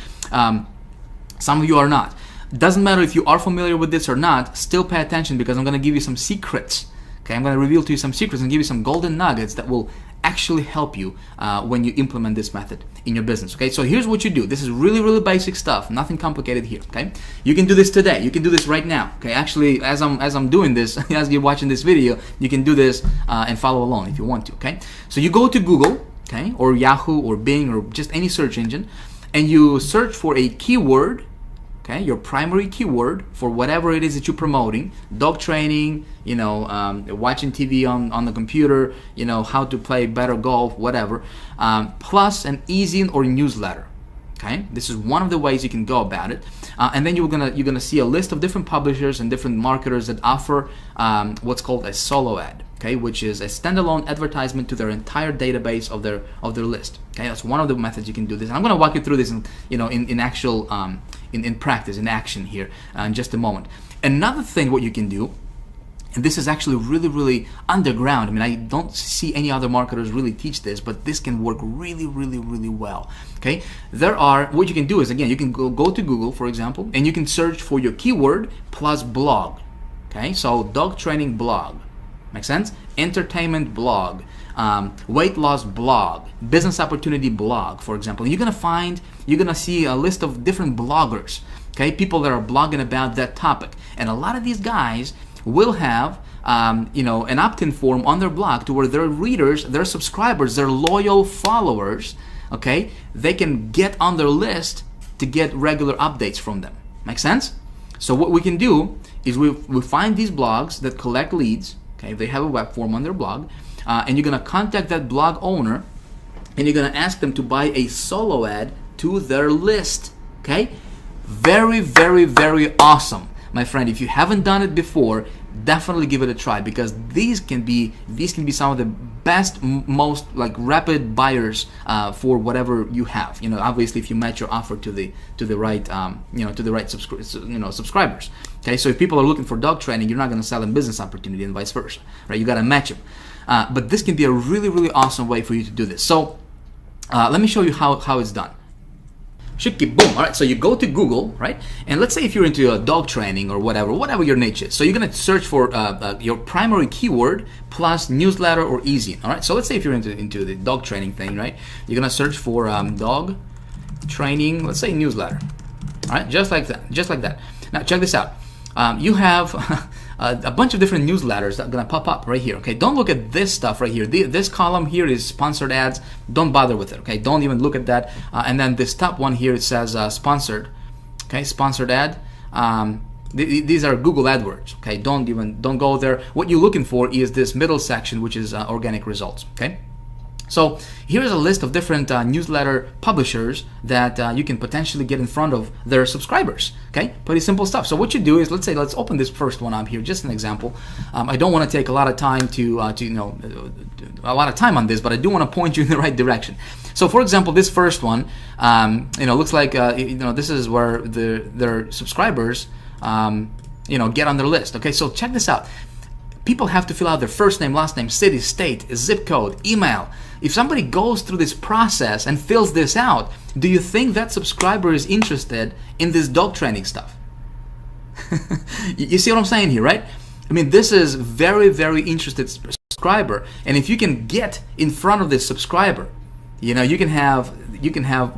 Some of you are not. Doesn't matter if you are familiar with this or not. Still pay attention, because I'm going to give you some secrets. Okay, I'm going to reveal to you some secrets and give you some golden nuggets that will actually help you when you implement this method in your business. Okay, so here's what you do. This is really, really basic stuff, nothing complicated here. Okay, you can do this today, you can do this right now. Okay, actually, as I'm doing this, as you're watching this video, you can do this and follow along if you want to. Okay, so you go to Google, okay, or Yahoo or Bing or just any search engine, and you search for a keyword. Okay, your primary keyword for whatever it is that you're promoting: dog training, watching TV on the computer, how to play better golf, whatever, plus an e-zine or newsletter. Okay, this is one of the ways you can go about it, and then you're gonna see a list of different publishers and different marketers that offer what's called a solo ad. Okay, which is a standalone advertisement to their entire database of their list. Okay, that's one of the methods you can do this. And I'm going to walk you through this in actual in practice, in action here in just a moment. Another thing what you can do, and this is actually really, really underground. I mean, I don't see any other marketers really teach this, but this can work really, really, really well. Okay, what you can do is, again, you can go to Google, for example, and you can search for your keyword plus blog. Okay, so dog training blog. Make sense? Entertainment blog, weight loss blog, business opportunity blog, for example. And you're gonna see a list of different bloggers, okay, people that are blogging about that topic. And a lot of these guys will have an opt-in form on their blog to where their readers, their subscribers, their loyal followers, okay, they can get on their list to get regular updates from them. Make sense? So what we can do is we find these blogs that collect leads. Okay, they have a web form on their blog, and you're gonna contact that blog owner, and you're gonna ask them to buy a solo ad to their list. Okay, very, very, very awesome, my friend. If you haven't done it before, definitely give it a try, because these can be some of the best, most rapid buyers for whatever you have. Obviously, if you match your offer to the right subscribers. Okay, so if people are looking for dog training, you're not going to sell them business opportunity, and vice versa, right? You got to match them. But this can be a really, really awesome way for you to do this. So let me show you how it's done. Shiki boom. All right, so you go to Google, right? And let's say if you're into dog training or whatever your niche is. So you're gonna search for your primary keyword plus newsletter or e-zine. All right, so let's say if you're into the dog training thing, right? You're gonna search for dog training, let's say newsletter. All right, just like that. Now check this out. You have a bunch of different newsletters that are gonna pop up right here. Okay, don't look at this stuff right here. This column here is sponsored ads. Don't bother with it. Okay, don't even look at that. And then this top one here, it says sponsored. Okay, sponsored ad. These are Google AdWords. Okay, don't go there. What you're looking for is this middle section, which is organic results. Okay. So here's a list of different newsletter publishers that you can potentially get in front of their subscribers. Okay, pretty simple stuff. So what you do is, let's open this first one up here, just an example. I don't want to take a lot of time a lot of time on this, but I do want to point you in the right direction. So for example, this first one, looks like this is where their subscribers get on their list. Okay, so check this out. People have to fill out their first name, last name, city, state, zip code, email. If somebody goes through this process and fills this out, do you think that subscriber is interested in this dog training stuff? You see what I'm saying here, right? I mean, this is very, very interested subscriber, and if you can get in front of this subscriber, you can have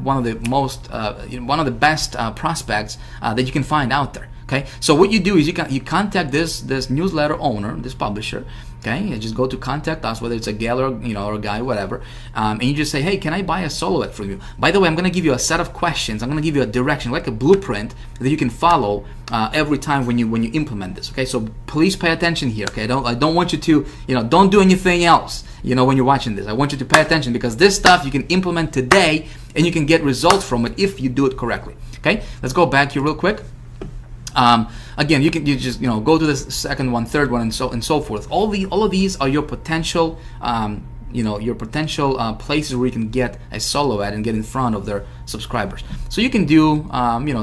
one of the best prospects that you can find out there. Okay, so what you do is you contact this newsletter owner, this publisher. Okay, you just go to contact us, whether it's a gal or or a guy, whatever, and you just say, hey, can I buy a solo ad from you? By the way, I'm going to give you a set of questions. I'm going to give you a direction, like a blueprint that you can follow every time when you implement this. Okay, so please pay attention here. Okay, I don't want you to don't do anything else. When you're watching this, I want you to pay attention, because this stuff you can implement today and you can get results from it if you do it correctly. Okay, let's go back here real quick. Again, you just go to the second one, third one, and so forth. All of these are your potential places where you can get a solo ad and get in front of their subscribers. So you can do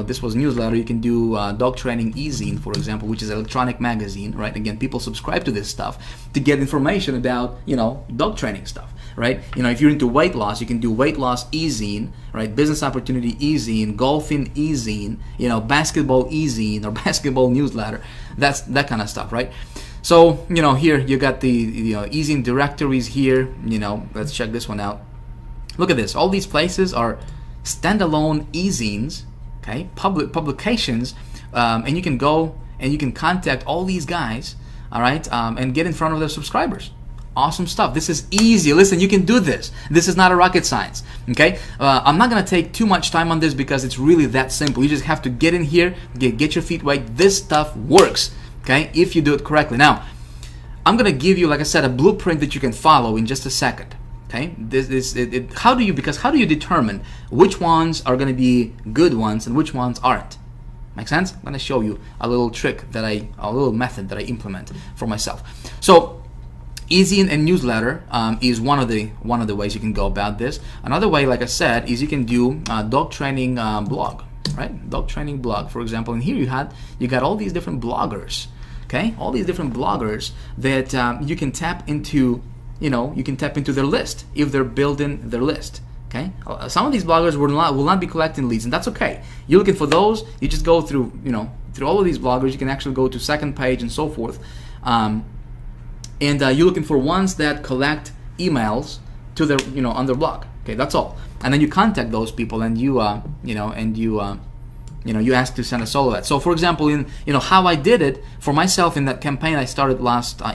this was newsletter. You can do dog training e-zine, for example, which is an electronic magazine, right? Again, people subscribe to this stuff to get information about dog training stuff, right? If you're into weight loss, you can do weight loss e-zine, right? Business opportunity e-zine, golfing e-zine, basketball e-zine or basketball newsletter. That's that kind of stuff, right? So here you got the e-zine directories here. Let's check this one out. Look at this. All these places are standalone e-zines, okay, public publications, and you can go and you can contact all these guys, all right, and get in front of their subscribers. Awesome stuff. This is easy. Listen, you can do this. This is not a rocket science. Okay, I'm not gonna take too much time on this because it's really that simple. You just have to get in here, get your feet wet. This stuff works. Okay, if you do it correctly. Now, I'm gonna give you, like I said, a blueprint that you can follow in just a second. Okay, how do you determine which ones are gonna be good ones and which ones aren't? Make sense? I'm gonna show you a little trick a little method that I implement for myself. So, e-zine and newsletter is one of the ways you can go about this. Another way, like I said, is you can do dog training blog, right? Dog training blog, for example. And here you got all these different bloggers. Okay, all these different bloggers that you can tap into. You can tap into their list if they're building their list. Okay, some of these bloggers will not be collecting leads, and that's okay. You're looking for those. You just go through through all of these bloggers. You can actually go to second page and so forth, and you're looking for ones that collect emails to their on their blog. Okay, that's all. And then you contact those people, and you you ask to send a solo ad. So for example, in how I did it for myself in that campaign I started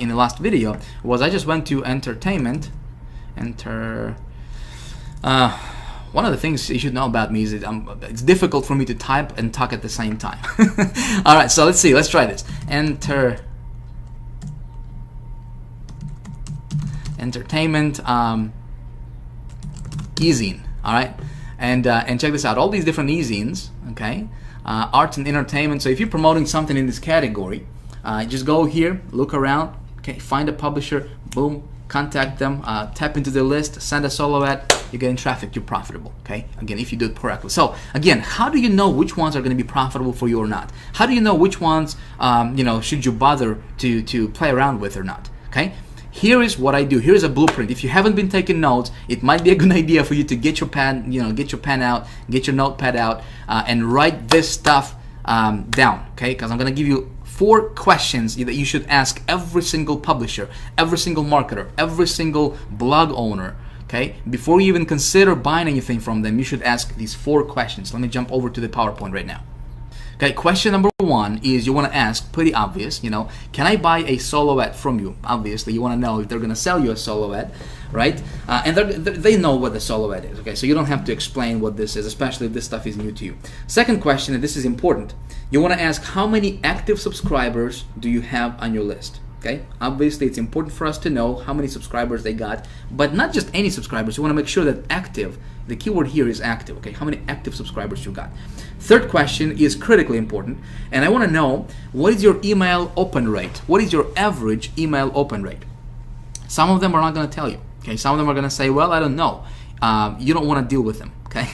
in the last video was I just went to entertainment. One of the things you should know about me is it's difficult for me to type and talk at the same time. All right, so let's see. Let's try this. Entertainment e-zine. All right, and check this out. All these different e-zines. Okay. Arts and entertainment. So if you're promoting something in this category, just go here, look around, okay, find a publisher, boom, contact them, tap into their list, send a solo ad, you're getting traffic, you're profitable. Okay, again, if you do it correctly. So again, how do you know which ones are going to be profitable for you or not? How do you know which ones should you bother to play around with or not? Okay, here is what I do. Here's a blueprint. If you haven't been taking notes, it might be a good idea for you to get your pen, get your pen out, get your notepad out, and write this stuff down. Okay, because I'm gonna give you 4 questions that you should ask every single publisher, every single marketer, every single blog owner. Okay, before you even consider buying anything from them, you should ask these 4 questions. Let me jump over to the PowerPoint right now. Okay, question number 1 is you want to ask, pretty obvious, can I buy a solo ad from you? Obviously, you want to know if they're going to sell you a solo ad, right? And they know what the solo ad is, okay? So you don't have to explain what this is, especially if this stuff is new to you. Second question, and this is important, you want to ask how many active subscribers do you have on your list? Okay, obviously it's important for us to know how many subscribers they got, but not just any subscribers. You want to make sure that active, the keyword here is active, okay? How many active subscribers you got? Third question is critically important, and I want to know what is your email open rate? What is your average email open rate? Some of them are not going to tell you, okay? Some of them are going to say, well, I don't know. You don't want to deal with them, okay?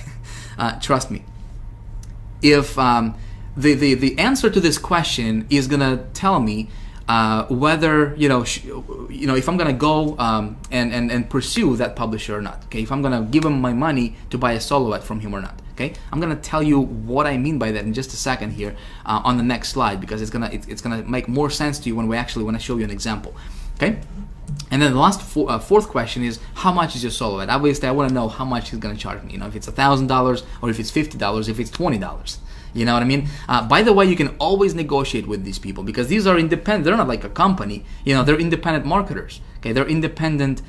Trust me. If the answer to this question is going to tell me whether if I'm gonna go and pursue that publisher or not. Okay, if I'm gonna give him my money to buy a solo ad from him or not. Okay, I'm gonna tell you what I mean by that in just a second here on the next slide, because it's gonna make more sense to you when I show you an example. Okay, and then the last fourth question is how much is your solo ad? Obviously, I want to know how much he's gonna charge me. If it's $1,000 or if it's $50, if it's $20. You know what I mean? By the way, you can always negotiate with these people because these are independent. They're not like a company. You know, they're independent marketers. Okay, they're independent,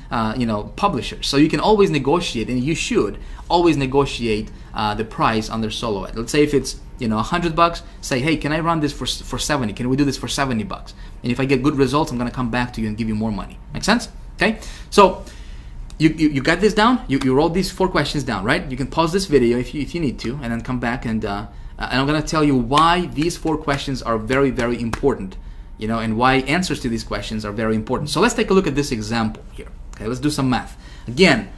publishers. So you can always negotiate, and you should always negotiate the price on their solo ad. Let's say if it's $100, say, hey, can I run this for 70? Can we do this for $70? And if I get good results, I'm gonna come back to you and give you more money. Make sense? Okay. So you got this down. You wrote these 4 questions down, right? You can pause this video if you need to, and then come back and I'm gonna tell you why these 4 questions are very, very important. And why answers to these questions are very important. So let's take a look at this example here. Okay, let's do some math. Again,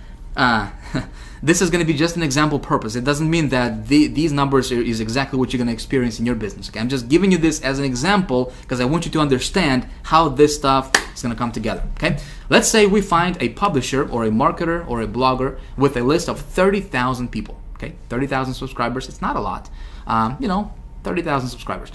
this is going to be just an example purpose. It doesn't mean that these numbers is exactly what you're going to experience in your business. Okay, I'm just giving you this as an example because I want you to understand how this stuff is going to come together. Okay, let's say we find a publisher or a marketer or a blogger with a list of 30,000 people. Okay, 30,000 subscribers. It's not a lot. 30,000 subscribers.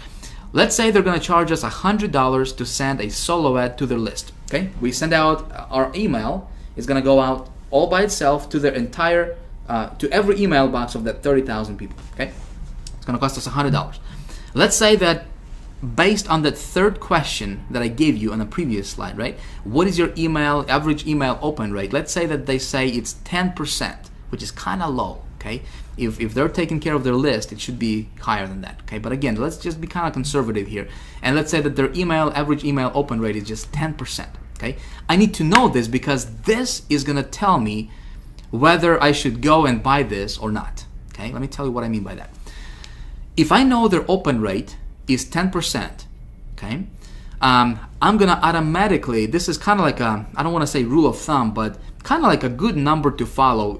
Let's say they're going to charge us $100 to send a solo ad to their list. Okay, we send out our email. It's going to go out all by itself to their entire, to every email box of that 30,000 people. Okay, it's going to cost us $100. Let's say that based on that 3rd question that I gave you on the previous slide, right? What is your average email open rate? Let's say that they say it's 10%, which is kind of low. Okay, if they're taking care of their list, it should be higher than that. Okay, but again, let's just be kind of conservative here, and let's say that their average email open rate is just 10%. Okay, I need to know this because this is gonna tell me whether I should go and buy this or not. Okay, let me tell you what I mean by that. If I know their open rate is 10%, okay, I'm gonna automatically, this is kind of like a, I don't want to say rule of thumb, but kind of like a good number to follow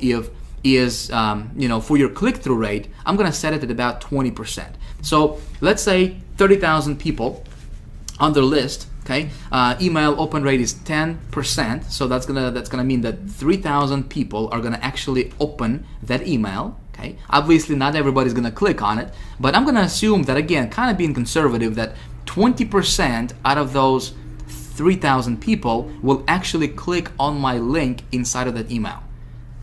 is for your click-through rate, I'm gonna set it at about 20%. So let's say 30,000 people on their list. Okay, email open rate is 10%. So that's gonna mean that 3,000 people are gonna actually open that email. Okay, obviously not everybody's gonna click on it, but I'm gonna assume that, again, kind of being conservative, that 20% out of those 3,000 people will actually click on my link inside of that email,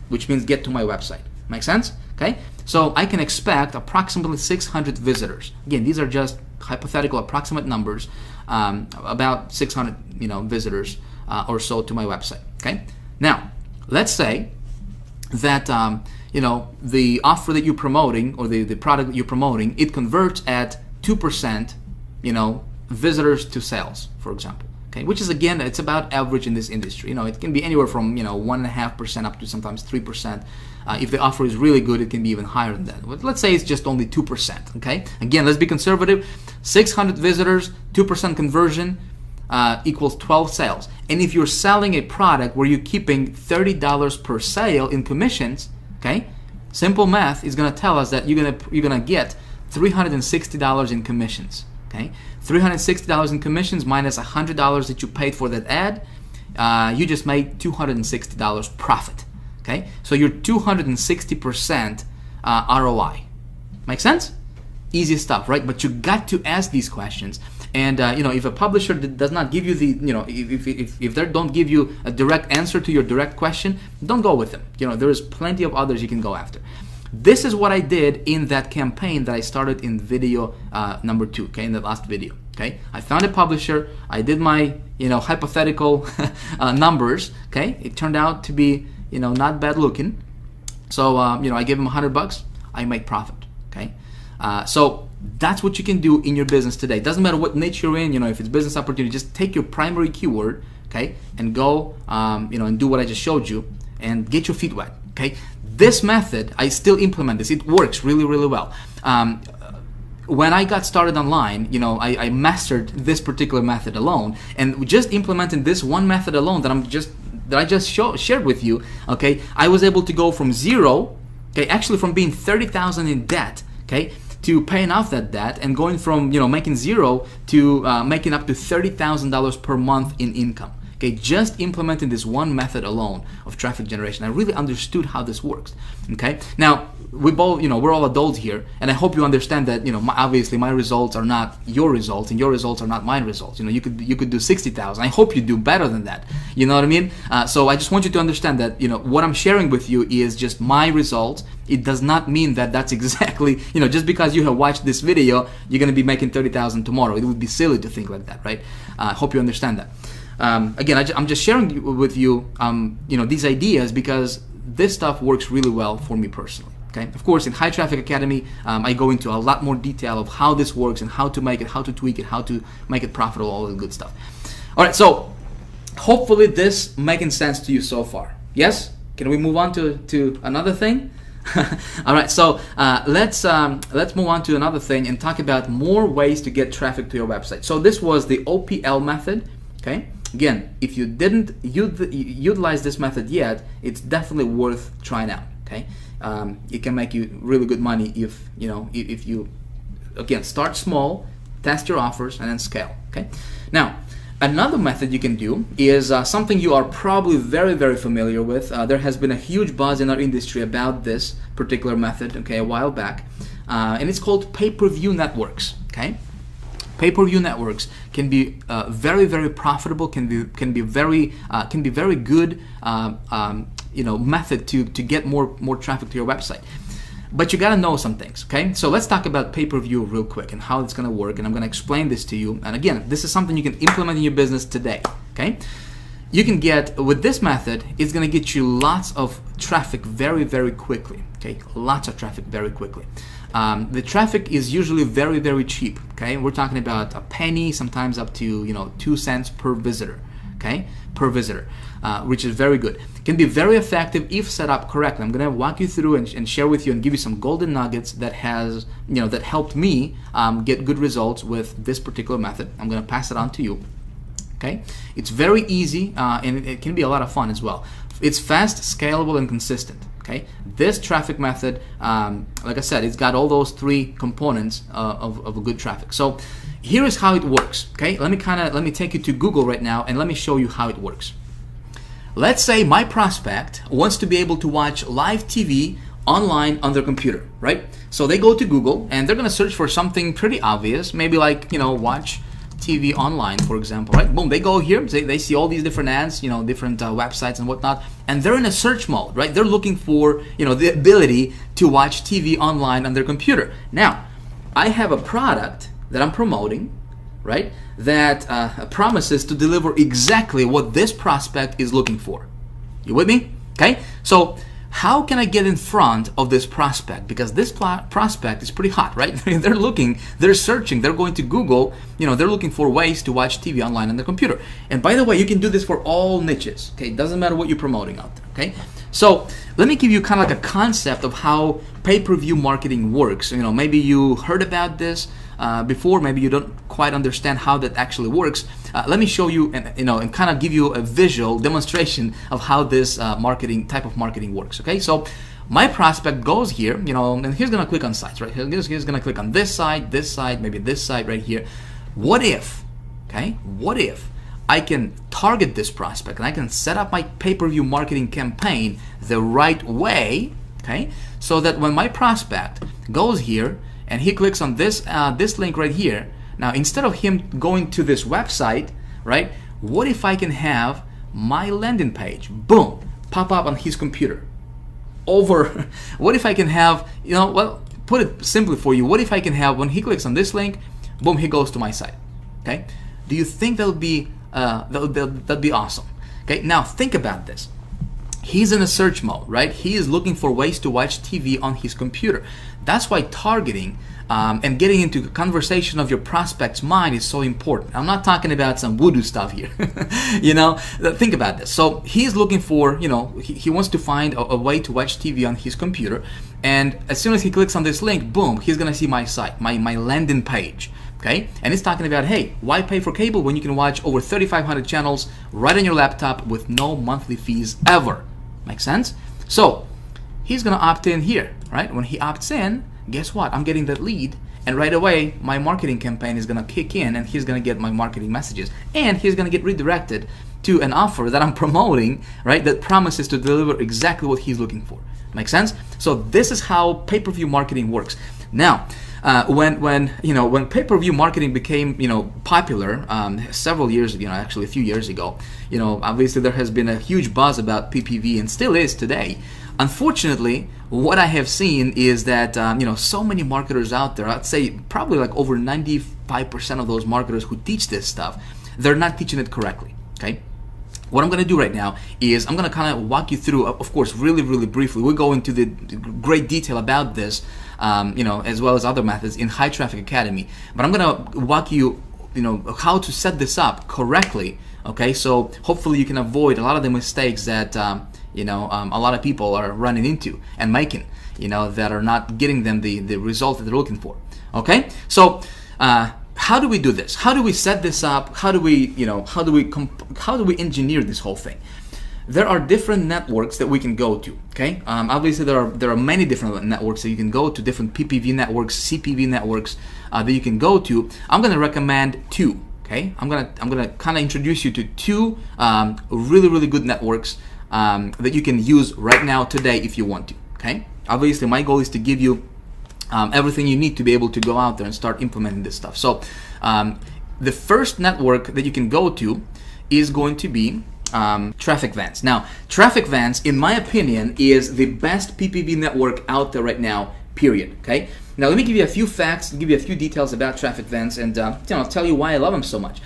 which means get to my website. Make sense? Okay, so I can expect approximately 600 visitors. Again, these are just hypothetical approximate numbers, about 600 visitors or so to my website. Okay, now let's say that the offer that you're promoting, or the product that you're promoting, it converts at 2%, visitors to sales, for example. Okay, which is, again, it's about average in this industry. It can be anywhere from 1.5% up to sometimes 3%. If the offer is really good, it can be even higher than that. But let's say it's just only 2%. Okay, again, let's be conservative. 600 visitors, 2% conversion equals 12 sales. And if you're selling a product where you're keeping $30 per sale in commissions, okay, simple math is going to tell us that you're gonna get $360 in commissions. Okay, $360 in commissions minus $100 that you paid for that ad, you just made $260 profit. Okay, so you're 260% ROI. Make sense? Easy stuff, right? But you got to ask these questions. And if a publisher does not give you the, if they don't give you a direct answer to your direct question, don't go with them. There is plenty of others you can go after. This is what I did in that campaign that I started in video number 2, okay, in the last video. Okay, I found a publisher, I did my hypothetical numbers. Okay, it turned out to be not bad looking. So I gave them $100, I make profit. Okay, so that's what you can do in your business today. Doesn't matter what niche you're in. If it's business opportunity, just take your primary keyword, okay, and go and do what I just showed you and get your feet wet. Okay, this method, I still implement this. It works really, really well. When I got started online, I mastered this particular method alone, and just implementing this one method alone that I just shared with you. Okay, I was able to go from zero, okay, actually from being 30,000 in debt, okay, to paying off that debt, and going from making zero to making up to $30,000 per month in income. Okay, just implementing this one method alone of traffic generation, I really understood how this works. Okay, now we both, we're all adults here, and I hope you understand that, obviously my results are not your results, and your results are not my results. You could do 60,000. I hope you do better than that. You know what I mean? So I just want you to understand that, what I'm sharing with you is just my results. It does not mean that that's exactly, just because you have watched this video, you're going to be making 30,000 tomorrow. It would be silly to think like that, right? I hope you understand that. Again, I'm just sharing with you, these ideas because this stuff works really well for me personally. Okay. Of course, in High Traffic Academy, I go into a lot more detail of how this works and how to make it, how to tweak it, how to make it profitable, all the good stuff. All right. So hopefully this making sense to you so far. Yes. Can we move on to another thing? All right. So let's move on to another thing and talk about more ways to get traffic to your website. So this was the OPL method. Okay. Again, if you didn't utilize this method yet, it's definitely worth trying out. Okay, it can make you really good money if you again start small, test your offers, and then scale. Okay, now another method you can do is something you are probably very familiar with. There has been a huge buzz in our industry about this particular method. Okay, a while back, and it's called pay-per-view networks. Okay. Pay-per-view networks can be very profitable. Can be very good method to get more traffic to your website. But you gotta know some things. Okay, so let's talk about pay-per-view real quick and how it's gonna work. And I'm gonna explain this to you. And again, this is something you can implement in your business today. Okay, you can get with this method. It's gonna get you lots of traffic very quickly. Okay, lots of traffic very quickly. The traffic is usually very cheap. Okay, we're talking about a penny, sometimes up to 2 cents per visitor. Okay, per visitor, which is very good. Can be very effective if set up correctly. I'm gonna walk you through and share with you and give you some golden nuggets that that helped me get good results with this particular method. I'm gonna pass it on to you. Okay, it's very easy and it can be a lot of fun as well. It's fast, scalable, and consistent. Okay, this traffic method, like I said, it's got all those three components of a good traffic. So here is how it works. Okay, let me take you to Google right now and let me show you how it works. Let's say my prospect wants to be able to watch live TV online on their computer, right? So they go to Google and they're gonna search for something pretty obvious, maybe like watch TV online, for example, right? Boom, they go here, they see all these different ads, different websites and whatnot, and they're in a search mode, right? They're looking for, the ability to watch TV online on their computer. Now, I have a product that I'm promoting, right, that promises to deliver exactly what this prospect is looking for. You with me? Okay, so how can I get in front of this prospect? Because this prospect is pretty hot, right? They're searching, they're going to Google, they're looking for ways to watch TV online on their computer. And by the way, you can do this for all niches, okay? It doesn't matter what you're promoting out there, okay? So let me give you kind of like a concept of how pay-per-view marketing works. Maybe you heard about this before, maybe you don't quite understand how that actually works. Let me show you and kind of give you a visual demonstration of how this type of marketing works. Okay, so my prospect goes here, and he's gonna click on sites, right? He's gonna click on this site, maybe this site right here. What if I can target this prospect and I can set up my pay-per-view marketing campaign the right way, okay? So that when my prospect goes here and he clicks on this link right here, now instead of him going to this website, right? What if I can have my landing page, boom, pop up on his computer? What if I can have, put it simply for you, what if I can have, when he clicks on this link, boom, he goes to my site, okay? Do you think that'd be awesome? Okay, now think about this. He's in a search mode, right? He is looking for ways to watch TV on his computer. That's why targeting and getting into the conversation of your prospect's mind is so important. I'm not talking about some voodoo stuff here. Think about this. So he's looking for, he wants to find a way to watch TV on his computer. And as soon as he clicks on this link, boom, he's gonna see my site, my landing page. Okay, and it's talking about, hey, why pay for cable when you can watch over 3,500 channels right on your laptop with no monthly fees ever? Make sense? So he's gonna opt in here, right? When he opts in, guess what? I'm getting that lead, and right away my marketing campaign is gonna kick in, and he's gonna get my marketing messages, and he's gonna get redirected to an offer that I'm promoting, right, that promises to deliver exactly what he's looking for. Make sense? So this is how pay-per-view marketing works. Now, when pay-per-view marketing became popular several years ago, actually a few years ago, obviously there has been a huge buzz about PPV and still is today. Unfortunately, what I have seen is that so many marketers out there, I'd say probably like over 95% of those marketers who teach this stuff, they're not teaching it correctly. Okay. What I'm going to do right now is I'm going to kind of walk you through, of course, really, really briefly. We'll go into the great detail about this, as well as other methods in High Traffic Academy. But I'm going to walk you, how to set this up correctly. Okay, so hopefully you can avoid a lot of the mistakes that a lot of people are running into and making, that are not getting them the result that they're looking for. Okay, so. How do we do this? How do we set this up? How do we engineer this whole thing? There are different networks that we can go to. Okay, obviously there are many different networks that you can go to, different PPV networks, CPV networks that you can go to. I'm going to recommend two. Okay, I'm gonna kind of introduce you to two really, really good networks that you can use right now today if you want to. Okay, obviously my goal is to give you everything you need to be able to go out there and start implementing this stuff. So the first network that you can go to is going to be Traffic Vans. Now, Traffic Vans, in my opinion, is the best PPV network out there right now, period. Okay. Now, let me give you a few facts, give you a few details about Traffic Vans, and I'll tell you why I love them so much.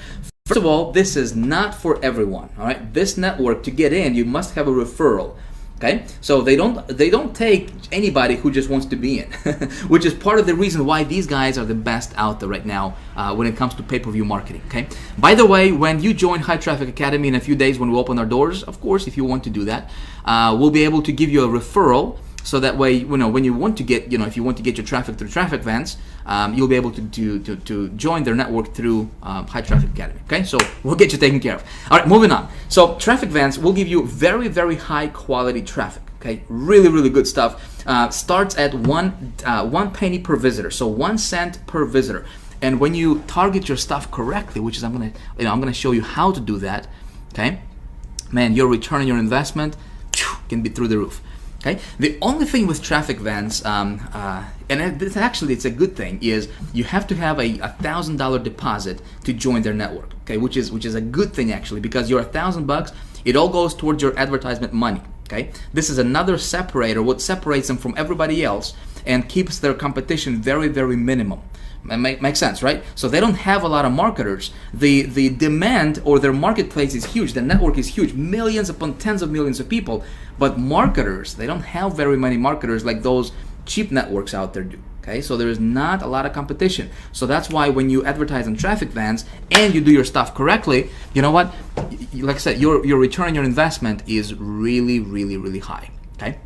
First of all, this is not for everyone. All right. This network, to get in, you must have a referral. Okay, so they don't take anybody who just wants to be in, which is part of the reason why these guys are the best out there right now when it comes to pay-per-view marketing. Okay, by the way, when you join High Traffic Academy in a few days when we open our doors, of course, if you want to do that, we'll be able to give you a referral. So that way, when you want to get, if you want to get your traffic through Traffic Vans, you'll be able to join their network through High Traffic Academy. Okay, so we'll get you taken care of. All right, moving on. So Traffic Vans will give you very, very high quality traffic. Okay, really, really good stuff. Starts at one penny per visitor, so 1 cent per visitor. And when you target your stuff correctly, which is I'm gonna show you how to do that. Okay, man, your return on your investment can be through the roof. Okay. The only thing with Traffic Vans, and it's a good thing, is you have to have a $1,000 deposit to join their network. Okay, which is a good thing actually, because your $1,000, it all goes towards your advertisement money. Okay, this is another separator, what separates them from everybody else and keeps their competition very, very minimum. Makes sense, right? So they don't have a lot of marketers. The demand or their marketplace is huge. The network is huge, millions upon tens of millions of people. But marketers, they don't have very many marketers like those cheap networks out there do. Okay, so there is not a lot of competition. So that's why when you advertise on Traffic Vans and you do your stuff correctly, you know what? Like I said, your return on your investment is really, really, really high. Okay.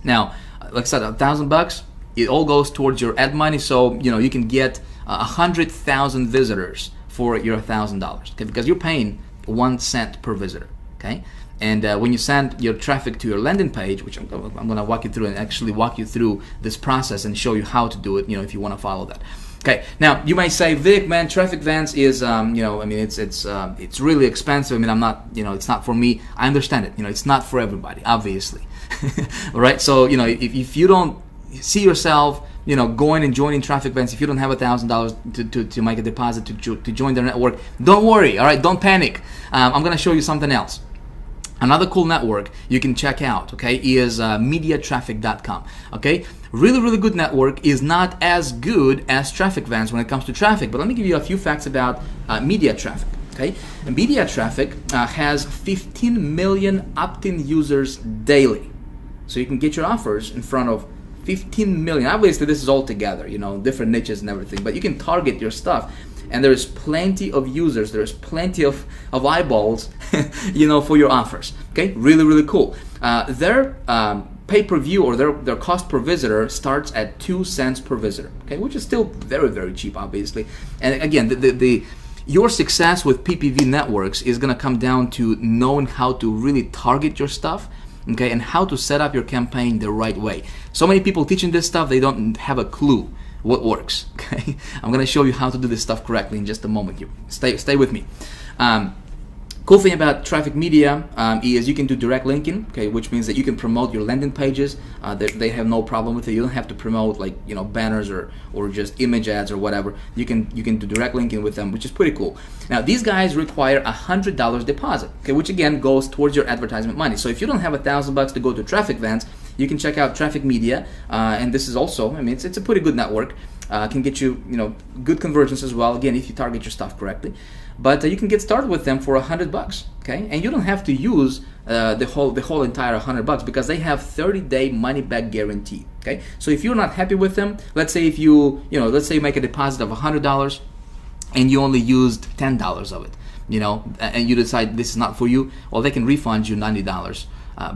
Now, like I said, $1,000. It all goes towards your ad money, so you can get 100,000 visitors for your $1,000. Okay, because you're paying 1 cent per visitor. Okay, and when you send your traffic to your landing page, which I'm going to walk you through and actually walk you through this process and show you how to do it. If you want to follow that. Okay, now you might say, Vic, man, Traffic Vans is, it's really expensive. I mean, I'm not, it's not for me. I understand it. It's not for everybody, obviously. All right, so if you don't see yourself, going and joining Traffic Vans, if you don't have $1,000 to make a deposit to join their network, don't worry. All right, don't panic. I'm going to show you something else. Another cool network you can check out, okay, is MediaTraffic.com. Okay, really, really good network. Is not as good as Traffic Vans when it comes to traffic, but let me give you a few facts about Media Traffic. Okay, and Media Traffic has 15 million opt-in users daily, so you can get your offers in front of 15 million. Obviously, this is all together, different niches and everything, but you can target your stuff, and there's plenty of users, there's plenty of eyeballs, for your offers. Okay, really, really cool. Their pay-per-view or their cost per visitor starts at 2 cents per visitor. Okay, which is still very, very cheap, obviously. And again, your success with PPV networks is going to come down to knowing how to really target your stuff. Okay, and how to set up your campaign the right way. So many people teaching this stuff, they don't have a clue what works. Okay, I'm gonna show you how to do this stuff correctly in just a moment. Here, stay with me. Cool thing about traffic media is you can do direct linking, okay, which means that you can promote your landing pages. They have no problem with it. You don't have to promote like banners or just image ads or whatever. You can do direct linking with them, which is pretty cool. Now these guys require $100 deposit, okay, which again goes towards your advertisement money. So if you don't have $1,000 to go to traffic events, you can check out Traffic Media, and this is also, I mean, it's a pretty good network. Can get you good conversions as well. Again, if you target your stuff correctly. But you can get started with them for $100, okay? And you don't have to use the whole entire $100 because they have 30-day money-back guarantee, okay? So if you're not happy with them, let's say if let's say you make a deposit of $100 and you only used $10 of it, and you decide this is not for you, well, they can refund you $90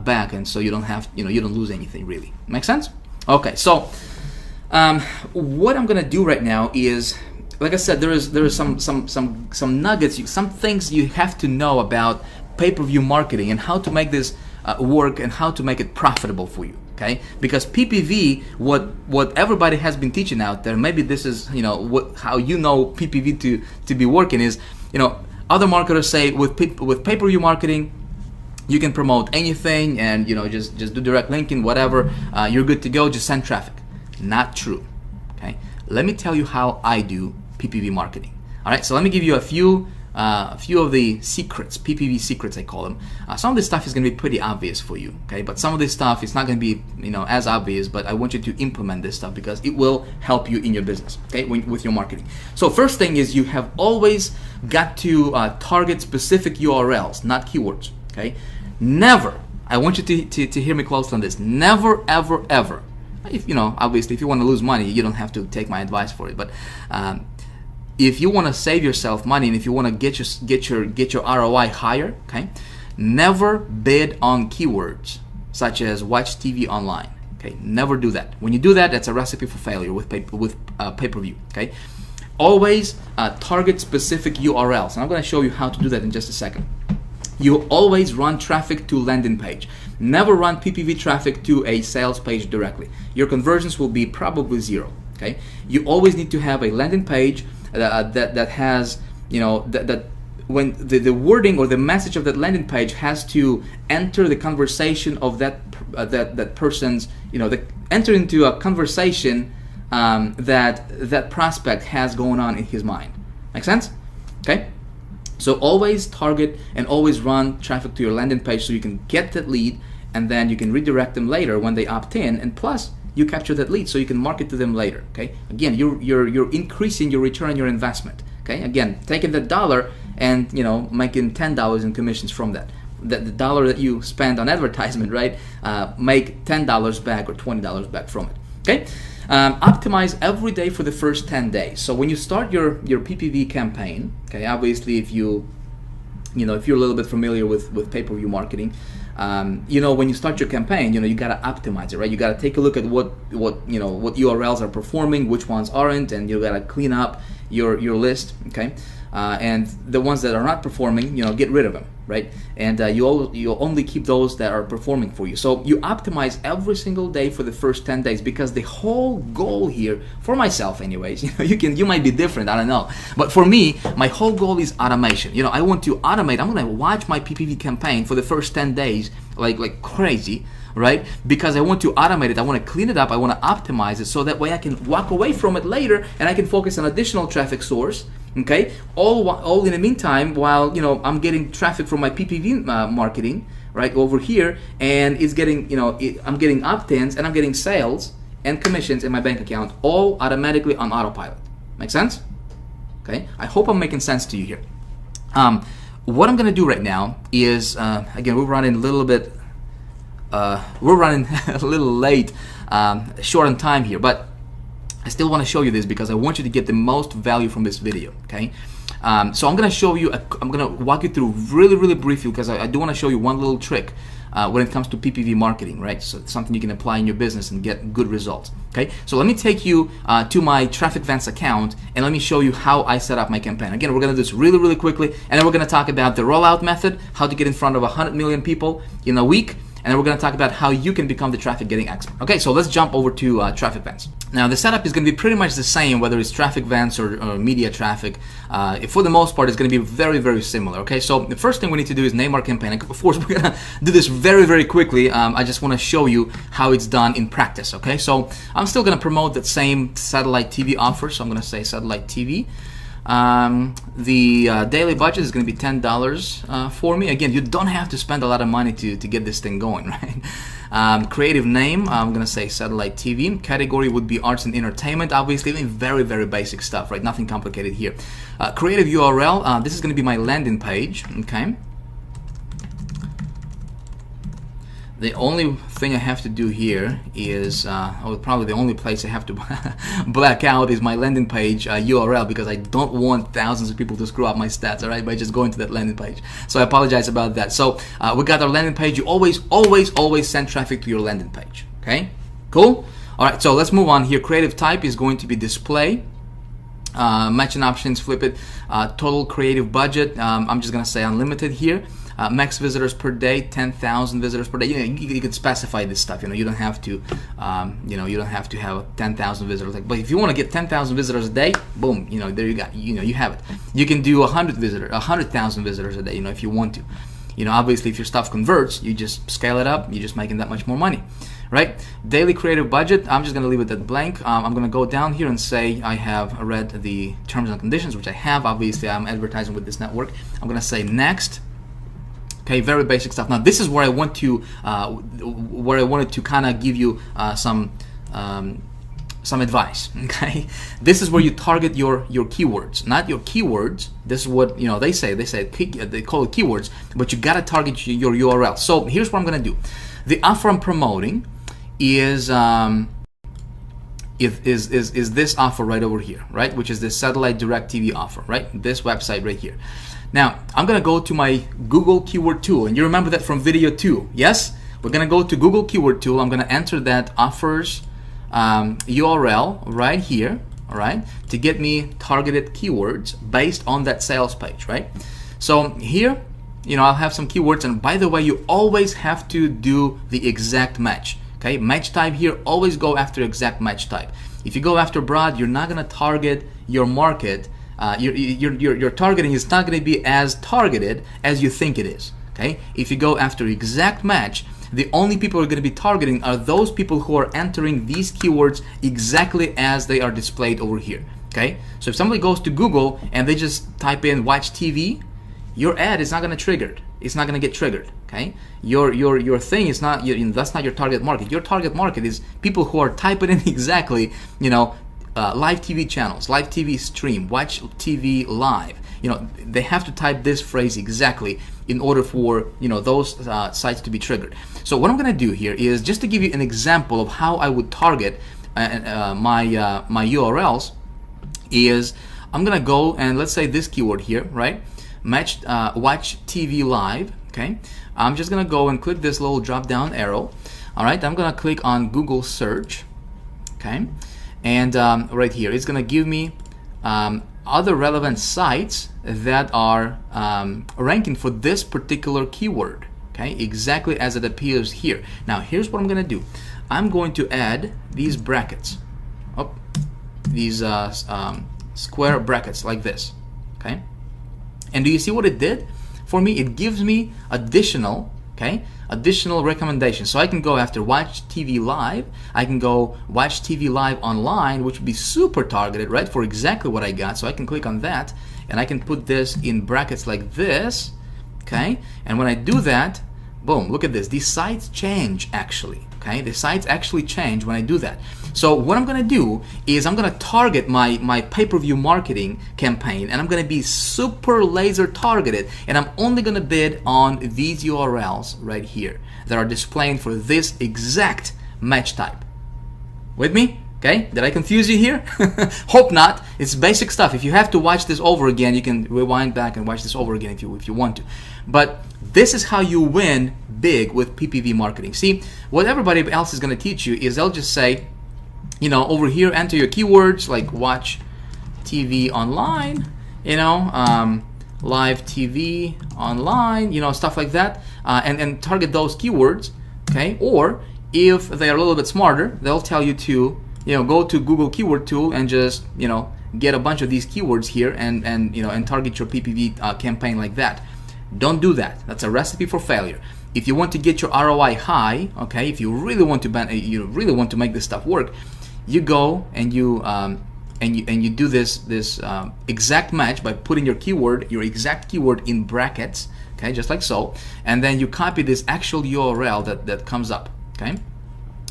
back, and so you don't have, you don't lose anything really. Make sense? Okay, so what I'm gonna do right now is, like I said, there is some nuggets, some things you have to know about pay-per-view marketing and how to make this work and how to make it profitable for you. Okay, because PPV, what everybody has been teaching out there, maybe this is how PPV to be working is, other marketers say with pay-per-view marketing you can promote anything and just do direct linking, whatever, you're good to go, just send traffic. Not true. Okay, let me tell you how I do PPV marketing. All right, so let me give you a few of the secrets, PPV secrets I call them. Some of this stuff is going to be pretty obvious for you, okay? But some of this stuff is not going to be as obvious. But I want you to implement this stuff because it will help you in your business, okay, with your marketing. So first thing is you have always got to target specific URLs, not keywords, okay? Never. I want you to hear me close on this. Never, ever, ever. If obviously, if you want to lose money, you don't have to take my advice for it. But if you want to save yourself money and if you want to get your ROI higher, okay, never bid on keywords such as watch TV online. Okay, never do that. When you do that, that's a recipe for failure with pay-per-view. Okay, always target specific URLs, and I'm going to show you how to do that in just a second. You always run traffic to landing page. Never run PPV traffic to a sales page directly. Your conversions will be probably zero. Okay, you always need to have a landing page that has that when the wording or the message of that landing page has to enter the conversation of that person's enter into a conversation that prospect has going on in his mind. Make sense? Okay. So always target and always run traffic to your landing page so you can get that lead and then you can redirect them later when they opt in, and plus you capture that lead so you can market to them later. Okay, again, you're increasing your return on your investment. Okay, again, taking that dollar and making $10 in commissions from that. The dollar that you spend on advertisement, right? Make $10 back or $20 back from it. Okay. Optimize every day for the first 10 days. So when you start your PPV campaign, okay, obviously if you're a little bit familiar with pay-per-view marketing, when you start your campaign, you gotta optimize it, right? You gotta take a look at what URLs are performing, which ones aren't, and you gotta clean up your list, okay? And the ones that are not performing, get rid of them, right? And you'll only keep those that are performing for you. So you optimize every single day for the first 10 days because the whole goal here, for myself anyways, you might be different, I don't know. But for me, my whole goal is automation. I want to automate. I'm gonna watch my PPV campaign for the first 10 days like crazy, right? Because I want to automate it, I want to clean it up, I want to optimize it so that way I can walk away from it later and I can focus on additional traffic source. Okay, all in the meantime while I'm getting traffic from my PPV marketing right over here, and it's getting I'm getting opt-ins and I'm getting sales and commissions in my bank account, all automatically on autopilot. Make sense? Okay, I hope I'm making sense to you here. What I'm gonna do right now is again, we're running a little bit we're running a little late, short on time here, but I still want to show you this because I want you to get the most value from this video, okay? So I'm going to show you, I'm going to walk you through really briefly because I do want to show you one little trick when it comes to PPV marketing, right? So it's something you can apply in your business and get good results, okay? So let me take you to my Traffic Vents account and let me show you how I set up my campaign. Again, we're going to do this really quickly, and then we're going to talk about the rollout method, how to get in front of 100 million people in a week, and then we're going to talk about how you can become the traffic getting expert. Okay, so let's jump over to Traffic Vents. Now the setup is going to be pretty much the same whether it's traffic events or media traffic. For the most part, it's going to be very, very similar. Okay, so the first thing we need to do is name our campaign. Of course, we're going to do this very, very quickly. I just want to show you how it's done in practice. Okay, so I'm still going to promote that same satellite TV offer. So I'm going to say satellite TV. The daily budget is going to be $10 for me. Again, you don't have to spend a lot of money to get this thing going, right? Creative name, I'm going to say satellite TV. Category would be arts and entertainment. Obviously, very, very basic stuff, right? Nothing complicated here. Creative URL, this is going to be my landing page, okay? The only thing I have to do here is, probably the only place I have to black out is my landing page URL, because I don't want thousands of people to screw up my stats, all right, by just going to that landing page. So I apologize about that. So we got our landing page. You always send traffic to your landing page, okay? Cool? All right, so let's move on here. Creative type is going to be display. Matching options, flip it. Total creative budget, I'm just going to say unlimited here. Max visitors per day, 10,000 visitors per day. You can specify this stuff. You don't have to, you don't have to have 10,000 visitors. But if you want to get 10,000 visitors a day, boom, there you got, you have it. You can do 100,000 visitors a day, if you want to. Obviously, if your stuff converts, you just scale it up. You're just making that much more money, right? Daily creative budget, I'm just going to leave it at blank. I'm going to go down here and say I have read the terms and conditions, which I have. Obviously, I'm advertising with this network. I'm going to say next. Okay, very basic stuff. Now this is where I want to, where I wanted to kind of give you some advice. Okay, this is where you target your keywords, not your keywords. This is what they say. They call it keywords, but you gotta target your URL. So here's what I'm gonna do. The offer I'm promoting is this offer right over here, right? Which is the satellite direct TV offer, right? This website right here. Now, I'm going to go to my Google keyword tool, and you remember that from video 2, yes? We're going to go to Google keyword tool. I'm going to enter that offers URL right here, all right, to get me targeted keywords based on that sales page, right? So here, I'll have some keywords, and by the way, you always have to do the exact match, okay? Match type here, always go after exact match type. If you go after broad, you're not going to target your market. Your targeting is not going to be as targeted as you think it is. Okay, if you go after exact match, the only people who are going to be targeting are those people who are entering these keywords exactly as they are displayed over here. Okay, so if somebody goes to Google and they just type in watch TV, your ad is not going to trigger. It's not going to get triggered. Okay, your thing is not. That's not your target market. Your target market is people who are typing in exactly. Live TV channels, live TV stream, watch TV live. They have to type this phrase exactly in order for those sites to be triggered. So what I'm going to do here is just to give you an example of how I would target my URLs. Is I'm going to go and let's say this keyword here, right? Watch TV live. Okay, I'm just going to go and click this little drop down arrow. All right, I'm going to click on Google search. Okay. And right here, it's going to give me other relevant sites that are ranking for this particular keyword, okay, exactly as it appears here. Now, here's what I'm going to do. I'm going to add these brackets, these square brackets like this, okay? And do you see what it did for me? It gives me additional recommendations. So I can go after watch TV live. I can go watch TV live online, which would be super targeted, right, for exactly what I got. So I can click on that and I can put this in brackets like this, okay? And when I do that, boom, look at this. These sites change actually, okay? The sites actually change when I do that. So what I'm going to do is I'm going to target my pay-per-view marketing campaign, and I'm going to be super laser targeted, and I'm only going to bid on these URLs right here that are displaying for this exact match type. With me? Okay, did I confuse you here? Hope not. It's basic stuff. If you have to watch this over again, you can rewind back and watch this over again if you want to. But this is how you win big with PPV marketing. See, what everybody else is going to teach you is they'll just say, you know, over here, enter your keywords like watch TV online, you know, live TV online, you know, stuff like that, and target those keywords, okay? Or if they are a little bit smarter, they'll tell you to go to Google Keyword Tool and just, get a bunch of these keywords here and target your PPV campaign like that. Don't do that. That's a recipe for failure. If you want to get your ROI high, okay, if you really want to make this stuff work, you go and you do this exact match by putting your exact keyword in brackets, okay, just like so, and then you copy this actual URL that comes up, okay.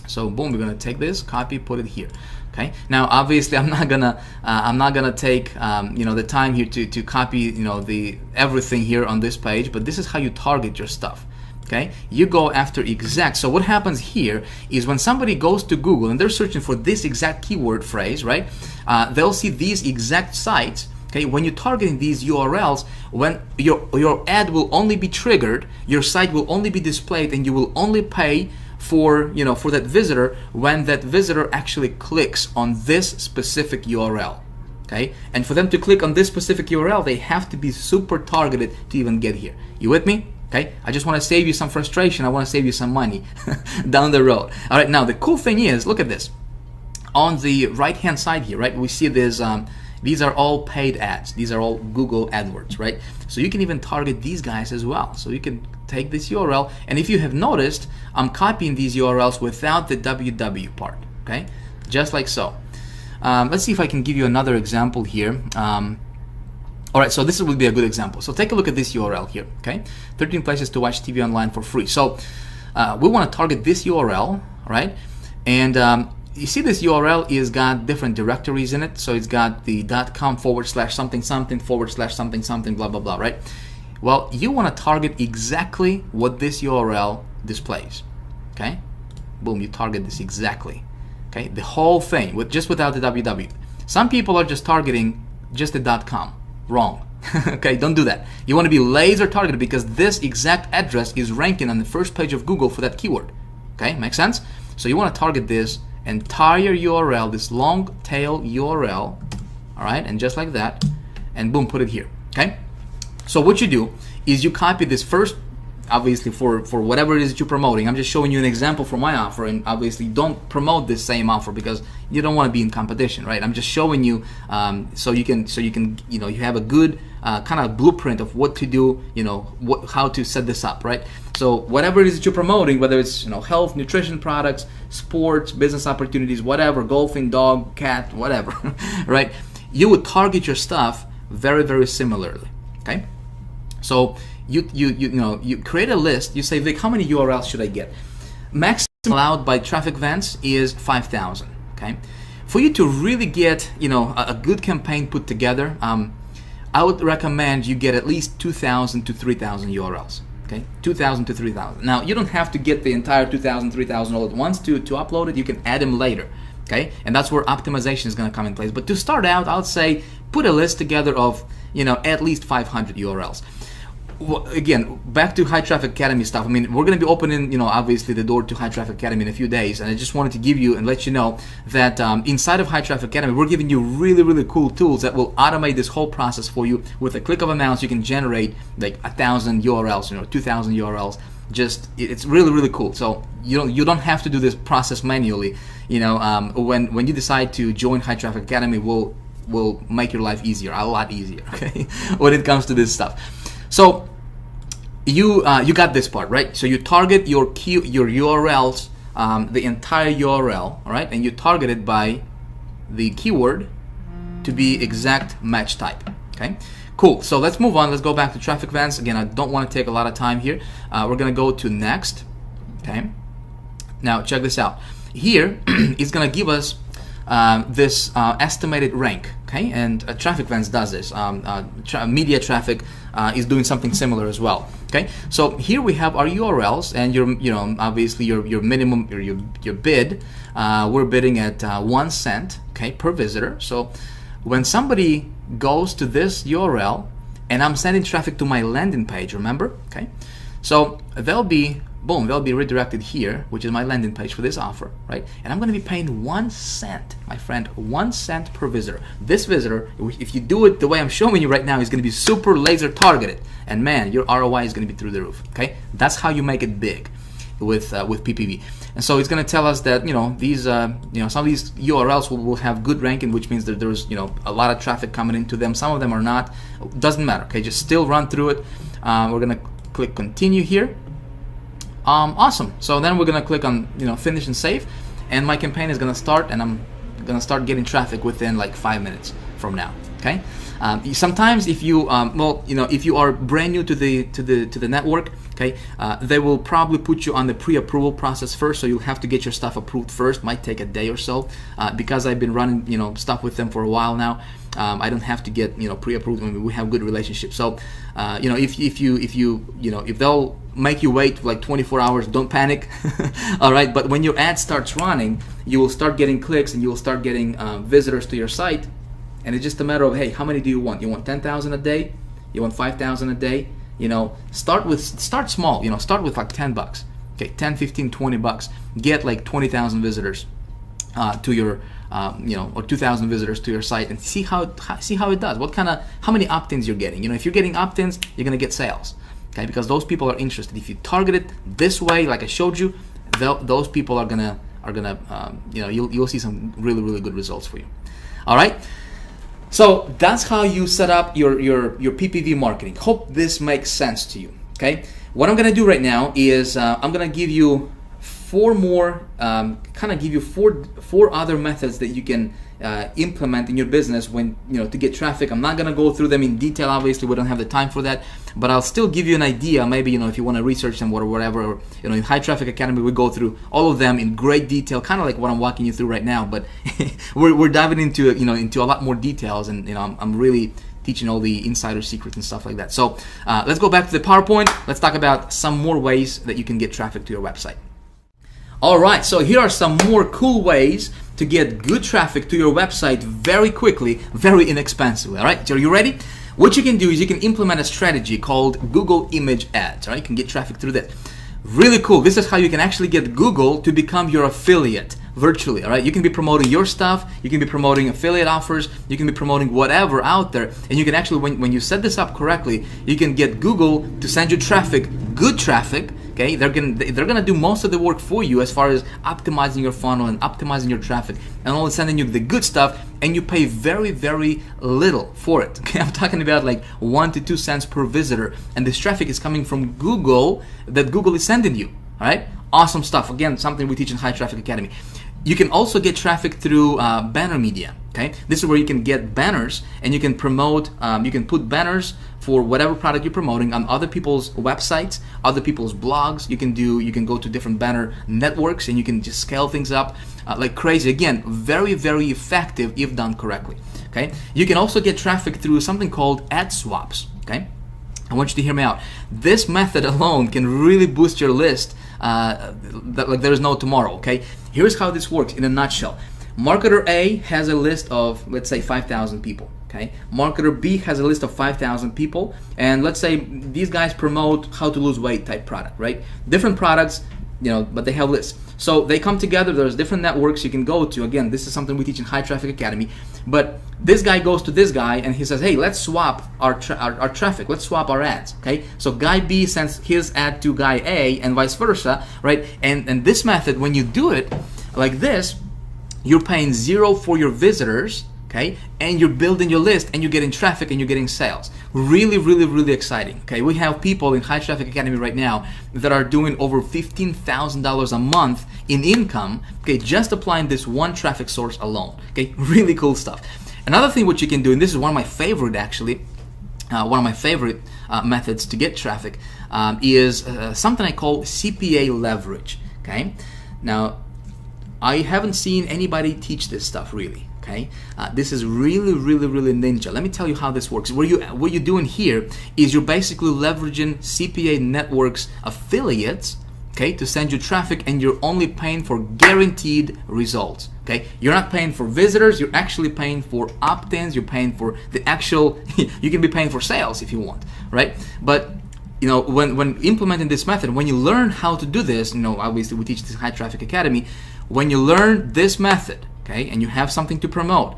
So boom, we're gonna take this, copy, put it here. Okay. Now, obviously, I'm not gonna take the time here to copy the everything here on this page, but this is how you target your stuff. Okay. You go after exact. So what happens here is when somebody goes to Google and they're searching for this exact keyword phrase, right? They'll see these exact sites. Okay. When you're targeting these URLs, when your ad will only be triggered, your site will only be displayed, and you will only pay for that visitor when that visitor actually clicks on this specific URL. Okay, and for them to click on this specific URL, they have to be super targeted to even get here. You with me? Okay, I just want to save you some frustration. I want to save you some money down the road. All right, now the cool thing is, look at this. On the right hand side here, right, we see this these are all paid ads. These are all Google AdWords, right? So you can even target these guys as well. So you can take this URL, and if you have noticed, I'm copying these URLs without the www part, okay? Just like so. Let's see if I can give you another example here. All right, so this would be a good example. So take a look at this URL here, okay? 13 places to watch TV online for free. So we want to target this URL, right? And you see this URL is got different directories in it. So it's got the .com/something something blah blah blah, right? Well, you want to target exactly what this URL displays. Okay, boom, you target this exactly. Okay, the whole thing without the www. Some people are just targeting just the .com. Wrong. Okay, don't do that. You want to be laser targeted because this exact address is ranking on the first page of Google for that keyword. Okay, makes sense? So you want to target this entire URL, this long tail URL, all right, and just like that, and boom, put it here. Okay, so what you do is you copy this first, obviously for whatever it is that you're promoting. I'm just showing you an example for my offer, and obviously don't promote this same offer because you don't want to be in competition, right? I'm just showing you so you can you have a good kind of blueprint of what to do, how to set this up, right? So whatever it is that you're promoting, whether it's health, nutrition products, sports, business opportunities, whatever, golfing, dog, cat, whatever, right? You would target your stuff very, very similarly. Okay, so you create a list. You say, Vic, how many URLs should I get? Maximum allowed by traffic vents is 5,000. Okay, for you to really get a good campaign put together, I would recommend you get at least 2,000 to 3,000 URLs. Okay, 2,000 to 3,000. Now you don't have to get the entire 2,000, 3,000 all at once to upload it. You can add them later. Okay, and that's where optimization is going to come in place. But to start out, I would say put a list together of at least 500 URLs. Well, again, back to High Traffic Academy stuff. I mean, we're going to be opening, obviously the door to High Traffic Academy in a few days, and I just wanted to give you and let you know that inside of High Traffic Academy, we're giving you really, really cool tools that will automate this whole process for you. With a click of a mouse, you can generate like 1,000 URLs, 2,000 URLs. It's really, really cool. So you don't have to do this process manually. When you decide to join High Traffic Academy, will make your life easier, a lot easier. Okay, when it comes to this stuff. So you got this part, right? So you target your URLs, the entire URL, all right, and you target it by the keyword to be exact match type. Okay, cool. So let's move on. Let's go back to traffic vents. Again, I don't want to take a lot of time here. We're gonna go to next. Okay. Now check this out. Here it's gonna give us this estimated rank. Okay, and traffic vents does this. Media traffic is doing something similar as well. Okay, so here we have our URLs, and obviously your minimum or your bid. We're bidding at 1 cent, okay, per visitor. So when somebody goes to this URL, and I'm sending traffic to my landing page, remember? Okay, so they'll be redirected here, which is my landing page for this offer, right? And I'm going to be paying 1 cent, my friend, 1 cent per visitor. This visitor, if you do it the way I'm showing you right now, is going to be super laser targeted, and man, your ROI is going to be through the roof. Okay, that's how you make it big. with PPV. And so it's going to tell us that these some of these URLs will have good ranking, which means that there's a lot of traffic coming into them. Some of them are not. Doesn't matter. Okay, just still run through it. We're going to click continue here. Awesome. So then we're going to click on finish and save, and my campaign is going to start, and I'm going to start getting traffic within like 5 minutes from now. Okay. Sometimes if you if you are brand new to the network, okay, they will probably put you on the pre-approval process first, so you'll have to get your stuff approved first. Might take a day or so. Because I've been running stuff with them for a while now, I don't have to get pre-approved. I mean, we have good relationships. So if they'll make you wait like 24 hours, don't panic. All right, but when your ad starts running, you will start getting clicks and you will start getting visitors to your site. And it's just a matter of, hey, how many do you want? You want 10,000 a day? You want 5,000 a day? Start small. Start with like $10. Okay, 10, 15, 20 bucks. Get like 20,000 visitors to your, or 2,000 visitors to your site, and see how it does. How many opt-ins you're getting? If you're getting opt-ins, you're gonna get sales. Okay, because those people are interested. If you target it this way, like I showed you, those people are gonna you'll see some really good results for you. All right. So that's how you set up your PPV marketing. Hope this makes sense to you. Okay. What I'm gonna do right now is I'm gonna give you four other methods that you can implement in your business when to get traffic. I'm not gonna go through them in detail. Obviously, we don't have the time for that. But I'll still give you an idea. Maybe if you want to research them or whatever. Or, in High Traffic Academy, we go through all of them in great detail, kind of like what I'm walking you through right now. But we're diving into into a lot more details, and I'm really teaching all the insider secrets and stuff like that. So let's go back to the PowerPoint. Let's talk about some more ways that you can get traffic to your website. All right, so here are some more cool ways to get good traffic to your website very quickly, very inexpensively. All right, so are you ready? What you can do is you can implement a strategy called Google Image Ads. All right, you can get traffic through that. Really cool. This is how you can actually get Google to become your affiliate virtually. All right, you can be promoting your stuff, you can be promoting affiliate offers, you can be promoting whatever out there, and you can actually, when you set this up correctly, you can get Google to send you traffic, good traffic. Okay, they're gonna do most of the work for you as far as optimizing your funnel and optimizing your traffic, and only sending you the good stuff, and you pay very little for it. Okay, I'm talking about like 1 to 2 cents per visitor, and this traffic is coming from Google that Google is sending you. All right, awesome stuff. Again, something we teach in High Traffic Academy. You can also get traffic through banner media. Okay, this is where you can get banners and you can promote. You can put banners for whatever product you're promoting on other people's websites, other people's blogs. You can go to different banner networks and you can just scale things up like crazy. Again, very effective if done correctly. Okay, you can also get traffic through something called ad swaps. Okay, I want you to hear me out. This method alone can really boost your list like there is no tomorrow. Okay, here's how this works in a nutshell. Marketer A has a list of, let's say, 5,000 people. Okay, marketer B has a list of 5,000 people, and let's say these guys promote how to lose weight type product, right? Different products, but they have lists. So they come together. There's different networks you can go to. Again, this is something we teach in High Traffic Academy. But this guy goes to this guy and he says, hey, let's swap our traffic. Let's swap our ads. Okay, so guy B sends his ad to guy A and vice versa, right? And this method, when you do it like this, you're paying zero for your visitors, okay, and you're building your list and you're getting traffic and you're getting sales. Really exciting. Okay, we have people in High Traffic Academy right now that are doing over $15,000 a month in income, okay, just applying this one traffic source alone. Okay, really cool stuff. Another thing which you can do, and this is one of my favorite actually, methods to get traffic is something I call CPA leverage. Okay, now I haven't seen anybody teach this stuff really. Okay, this is really ninja. Let me tell you how this works. What you're doing here is you're basically leveraging CPA networks affiliates, okay, to send you traffic, and you're only paying for guaranteed results. Okay, you're not paying for visitors. You're actually paying for opt-ins. You're paying for the actual. You can be paying for sales if you want, right? But when implementing this method, when you learn how to do this, obviously we teach this High Traffic Academy. When you learn this method, okay, and you have something to promote,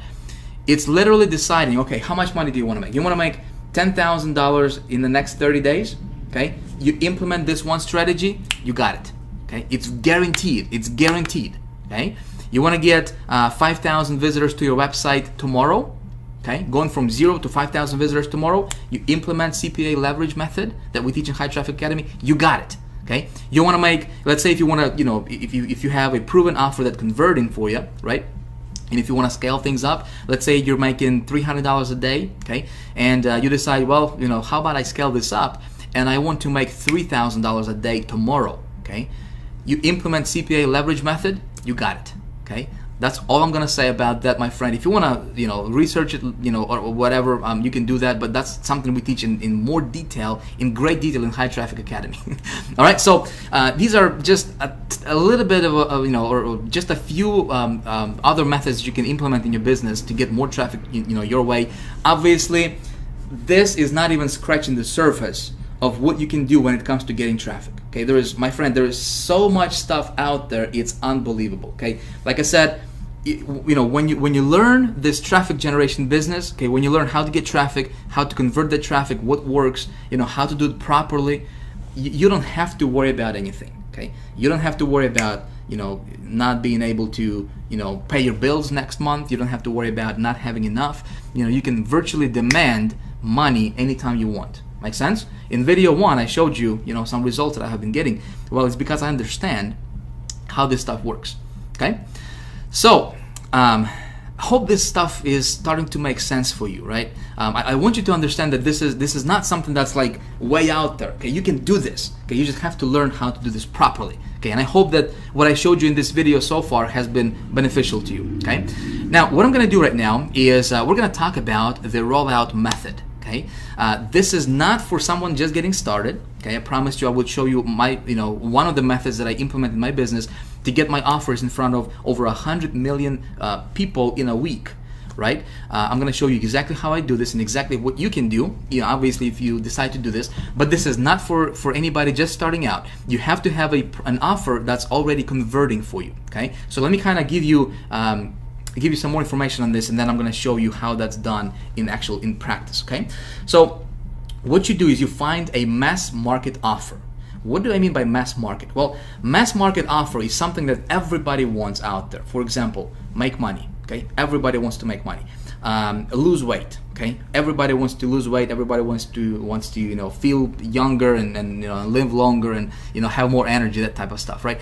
it's literally deciding, okay, how much money do you want to make? You want to make $10,000 in the next 30 days, okay? You implement this one strategy, you got it, Okay, it's guaranteed. It's guaranteed. Okay, you want to get 5,000 visitors to your website tomorrow. Okay, going from 0 to 5,000 visitors tomorrow. You implement CPA leverage method that we teach in High Traffic Academy. You got it. Okay, you want to make, let's say if you want to, you know, if you have a proven offer that's converting for you, right? And if you want to scale things up, let's say you're making $300 a day, okay, and you decide, well, you know, how about I scale this up and I want to make $3,000 a day tomorrow, okay? You implement CPA leverage method, you got it, okay? That's all I'm gonna say about that, my friend. If you wanna, you know, research it, you know, or whatever, you can do that. But that's something we teach in more detail, in great detail, in High Traffic Academy. All right. So these are just a little bit of a, you know, or just a few other methods you can implement in your business to get more traffic, you know, your way. Obviously, this is not even scratching the surface of what you can do when it comes to getting traffic. Okay, there is, my friend, there is so much stuff out there, it's unbelievable. Okay, like I said, you know, when you learn this traffic generation business, okay, when you learn how to get traffic, how to convert the traffic, what works, you know, how to do it properly, you don't have to worry about anything. Okay, you don't have to worry about, you know, not being able to, you know, pay your bills next month. You don't have to worry about not having enough. You know, you can virtually demand money anytime you want. Make sense? In video 1, I showed you, you know, some results that I have been getting. Well, it's because I understand how this stuff works. Okay, so I hope this stuff is starting to make sense for you, right? I want you to understand that this is not something that's like way out there. Okay, you can do this. Okay, you just have to learn how to do this properly. Okay, and I hope that what I showed you in this video so far has been beneficial to you. Okay, now what I'm going to do right now is we're going to talk about the rollout method. Okay, this is not for someone just getting started. Okay, I promised you I would show you my, you know, one of the methods that I implement in my business to get my offers in front of over 100 million people in a week. Right? I'm going to show you exactly how I do this and exactly what you can do. You know, obviously, if you decide to do this, but this is not for anybody just starting out. You have to have an offer that's already converting for you. Okay, so let me kind of give you some more information on this, and then I'm going to show you how that's done in practice. Okay, so what you do is you find a mass market offer. What do I mean by mass market? Well, mass market offer is something that everybody wants out there. For example, make money. Okay, everybody wants to make money. Lose weight. Okay, everybody wants to lose weight. Everybody wants to you know, feel younger and you know, live longer and, you know, have more energy, that type of stuff, right?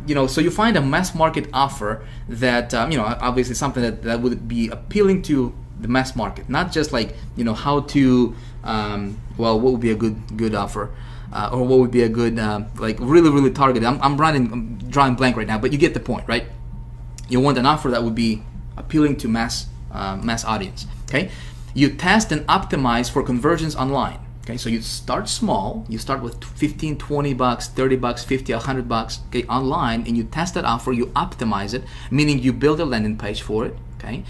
You know, so you find a mass market offer that you know, obviously something that would be appealing to the mass market, not just like, you know, how to well, what would be a good offer, or what would be a good like really targeted. I'm drawing blank right now, but you get the point, right? You want an offer that would be appealing to mass audience. Okay, you test and optimize for conversions online. Okay, so you start small. You start with 15, 20 bucks, 30 bucks, 50, 100 bucks. Okay, online, and you test that offer. You optimize it, meaning you build a landing page for it. Okay,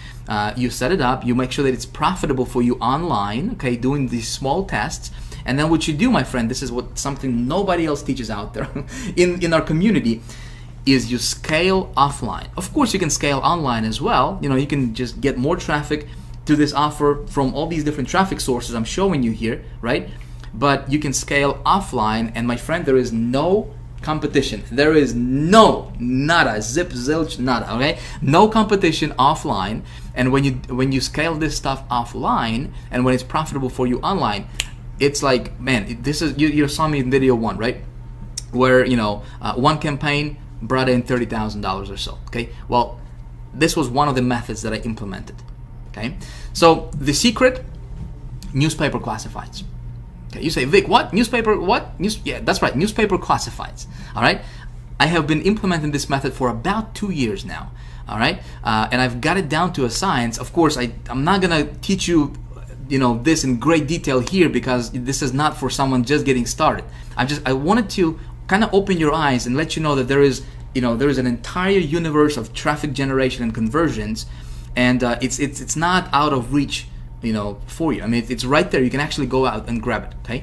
you set it up. You make sure that it's profitable for you online. Okay, doing these small tests. And then what you do, my friend, this is something nobody else teaches out there in our community, is you scale offline. Of course, you can scale online as well. You know, you can just get more traffic to this offer from all these different traffic sources I'm showing you here, right? But you can scale offline, and my friend, there is no competition. There is nada, zip, zilch, nada, okay? No competition offline. And when you scale this stuff offline, and when it's profitable for you online, it's like, man, this is, you saw me in video 1, right? Where, you know, one campaign brought in $30,000 or so. Okay, well, this was one of the methods that I implemented. Okay, so the secret: newspaper classifieds. Okay, you say, Vic, what newspaper? What news? Yeah, that's right, newspaper classifieds. All right, I have been implementing this method for about 2 years now. All right, and I've got it down to a science. Of course, I'm not gonna teach you, you know, this in great detail here, because this is not for someone just getting started. I wanted to kind of open your eyes and let you know that there is an entire universe of traffic generation and conversions, and it's not out of reach, you know, for you. I mean, it's right there. You can actually go out and grab it. Okay,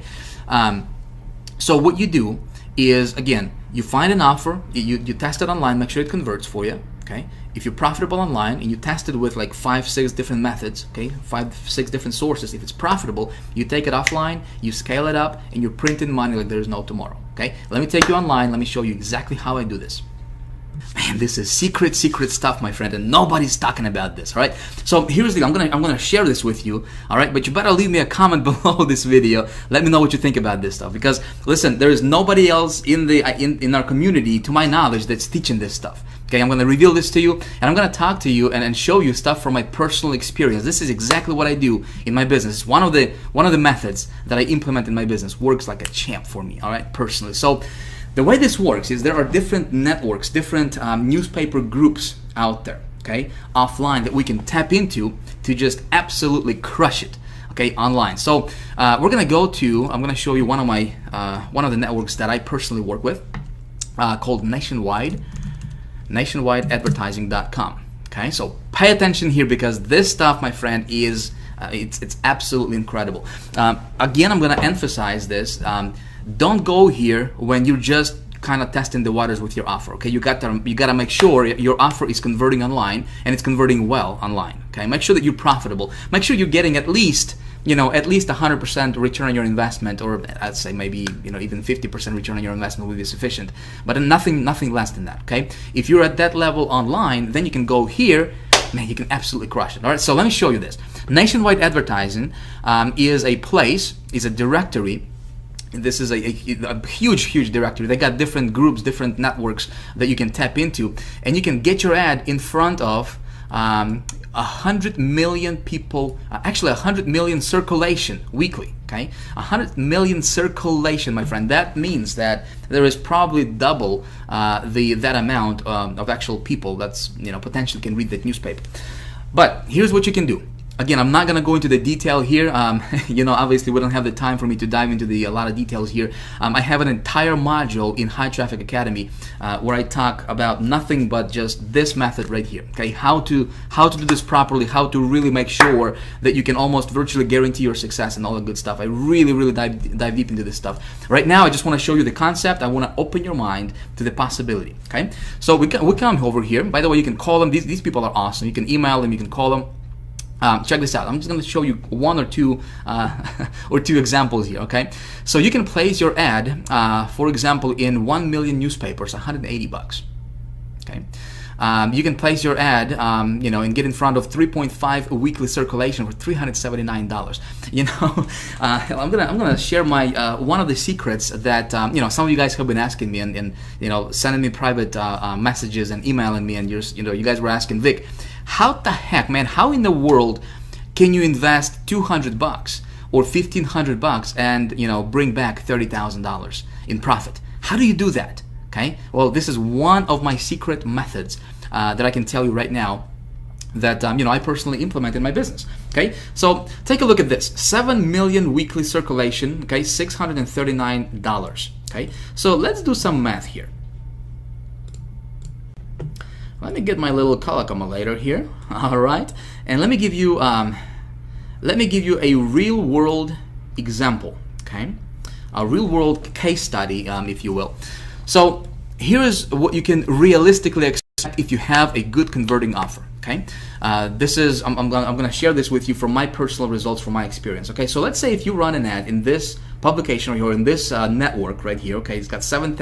so what you do is, again, you find an offer, you test it online, make sure it converts for you. Okay, if you're profitable online and you test it with like 5-6 different methods, okay, 5-6 different sources, if it's profitable, you take it offline, you scale it up, and you're printing money like there's no tomorrow. Okay, let me take you online. Let me show you exactly how I do this. Man, this is secret stuff, my friend, and nobody's talking about this. All right. So here's the I'm gonna share this with you. All right, but you better leave me a comment below this video. Let me know what you think about this stuff, because listen, there is nobody else in our community, to my knowledge, that's teaching this stuff. Okay, I'm gonna reveal this to you, and I'm gonna talk to you and show you stuff from my personal experience. This is exactly what I do in my business. It's one of the methods that I implement in my business. Works like a champ for me. All right, personally. So the way this works is there are different networks, different newspaper groups out there, okay, offline, that we can tap into to just absolutely crush it, okay, online. So we're gonna go to, I'm gonna show you one of the networks that I personally work with, called nationwideadvertising.com. Okay, so pay attention here, because this stuff, my friend, is it's absolutely incredible. Again, I'm gonna emphasize this. Don't go here when you're just kind of testing the waters with your offer. Okay, you gotta make sure your offer is converting online, and it's converting well online. Okay, make sure that you're profitable. Make sure you're getting at least 100% return on your investment, or I'd say maybe even 50% return on your investment would be sufficient. But nothing less than that. Okay, if you're at that level online, then you can go here. Man, you can absolutely crush it. All right, so let me show you this. Nationwide Advertising is a place, is a directory. This is a huge directory. They got different groups, different networks that you can tap into, and you can get your ad in front of 100 million people, actually 100 million circulation weekly. Okay, 100 million circulation, my friend. That means that there is probably double that amount of actual people that's potentially can read that newspaper. But here's what you can do. Again, I'm not going to go into the detail here. Obviously we don't have the time for me to dive into a lot of details here. I have an entire module in High Traffic Academy where I talk about nothing but just this method right here. Okay, how to do this properly, how to really make sure that you can almost virtually guarantee your success and all the good stuff. I really dive deep into this stuff. Right now, I just want to show you the concept. I want to open your mind to the possibility. Okay, so we come over here. By the way, you can call them. These people are awesome. You can email them. You can call them. Check this out. I'm just going to show you one or two examples here. Okay, so you can place your ad, for example, in 1 million newspapers, $180. Okay, you can place your ad, and get in front of 3.5 weekly circulation for $379. I'm gonna share my one of the secrets that some of you guys have been asking me and sending me private messages and emailing me, and you guys were asking, Vic, how the heck, man, how in the world can you invest $200 or $1,500 and bring back $30,000 in profit? How do you do that? Okay, well, this is one of my secret methods that I can tell you right now that I personally implement in my business. Okay, so take a look at this: 7 million weekly circulation. Okay, $639. Okay, so let's do some math here. Let me get my little color accumulator here. All right, and let me give you a real world example. Okay, a real world case study, if you will. So here is what you can realistically expect if you have a good converting offer. Okay, this is I'm going to share this with you from my personal results, from my experience. Okay, so let's say if you run an ad in this publication or in this network right here. Okay, it's got 7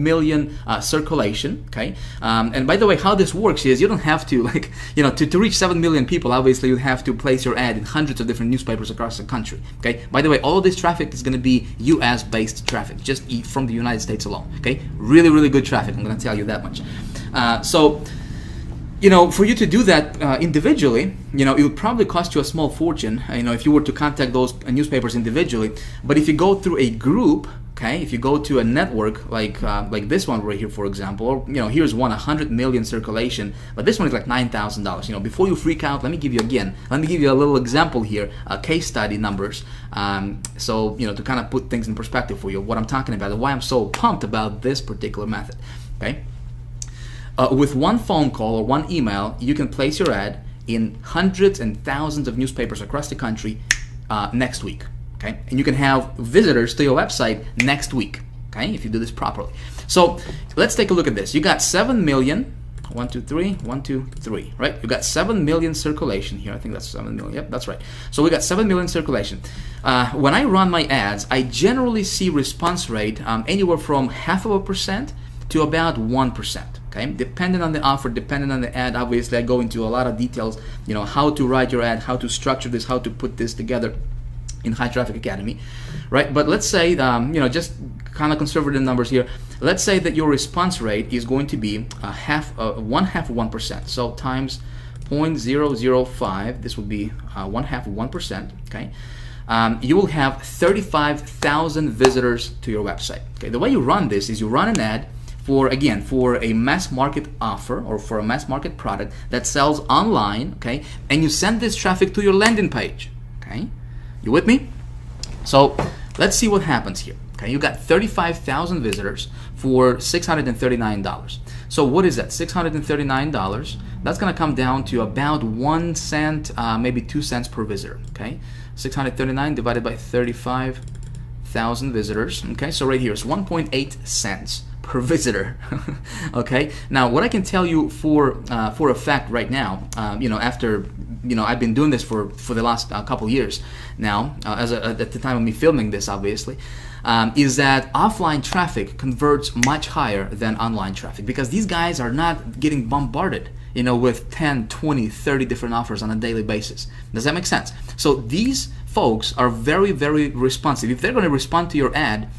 million circulation. Okay, and by the way, how this works is you don't have to to reach 7 million people. Obviously, you have to place your ad in hundreds of different newspapers across the country. Okay, by the way, all of this traffic is going to be US based traffic, just from the United States alone. Okay, really good traffic. I'm going to tell you that much. So for you to do that individually, it would probably cost you a small fortune, if you were to contact those newspapers individually. But if you go through a group, okay, if you go to a network like this one right here, for example, or here's 100 million circulation, but this one is like $9,000. Before you freak out, let me give you a little example here, case study numbers, so to kind of put things in perspective for you, what I'm talking about and why I'm so pumped about this particular method. Okay. With one phone call or one email, you can place your ad in hundreds and thousands of newspapers across the country next week. Okay, and you can have visitors to your website next week. Okay, if you do this properly. So let's take a look at this. You got 7 million 1, 2, 3, 1, 2, 3, right? You got 7 million circulation here. I think that's 7 million. Yep, that's right. So we got 7 million circulation. When I run my ads, I generally see response rate anywhere from 0.5% to about 1%. Okay, depending on the offer, depending on the ad. Obviously, I go into a lot of details. You know, how to write your ad, how to structure this, how to put this together in High Traffic Academy, right? But let's say, you know, just kind of conservative numbers here. Let's say that your response rate is going to be one half of 1%. So times 0.005, this would be 1/2 of 1%. Okay, you will have 35,000 visitors to your website. Okay, the way you run this is you run an ad for, again, for a mass market offer or for a mass market product that sells online. Okay, and you send this traffic to your landing page. Okay, you with me? So let's see what happens here. Okay, you got 35,000 visitors for $639. So what is that? $639. That's gonna come down to about 1 cent, maybe 2 cents per visitor. Okay, 639 divided by 35,000 visitors. Okay, so right here is 1.8 cents per visitor. Okay, now what I can tell you for a fact right now, you know, after, you know, I've been doing this for the last couple years now, at the time of me filming this, obviously, is that offline traffic converts much higher than online traffic, because these guys are not getting bombarded, you know, with 10, 20, 30 different offers on a daily basis. Does that make sense? So these folks are very, very responsive. If they're going to respond to your ad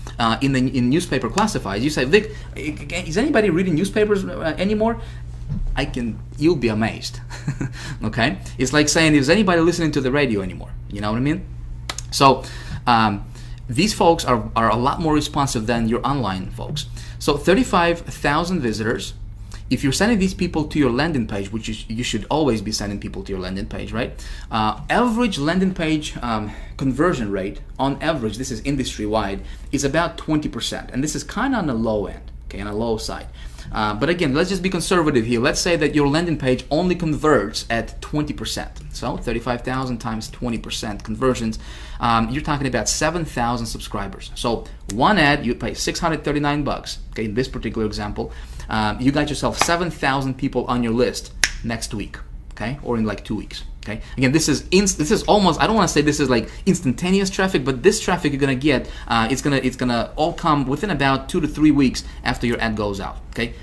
in newspaper classifieds, you say, Vic, is anybody reading newspapers anymore? You'll be amazed. Okay, it's like saying, is anybody listening to the radio anymore? You know what I mean? So these folks are a lot more responsive than your online folks. So 35,000 visitors. If you're sending these people to your landing page, which you should always be sending people to your landing page, right? Average landing page conversion rate, on average, this is industry-wide, is about 20%. And this is kind of on the low end, okay, on the low side. But again, let's just be conservative here. Let's say that your landing page only converts at 20%. So 35,000 times 20% conversions, you're talking about 7,000 subscribers. So one ad, you pay $639. Okay, in this particular example, you got yourself 7,000 people on your list next week. Okay, or in like 2 weeks. Okay, again, this is almost, I don't want to say this is like instantaneous traffic, but this traffic you're gonna get, it's gonna all come within about 2 to 3 weeks after your ad goes out. Okay,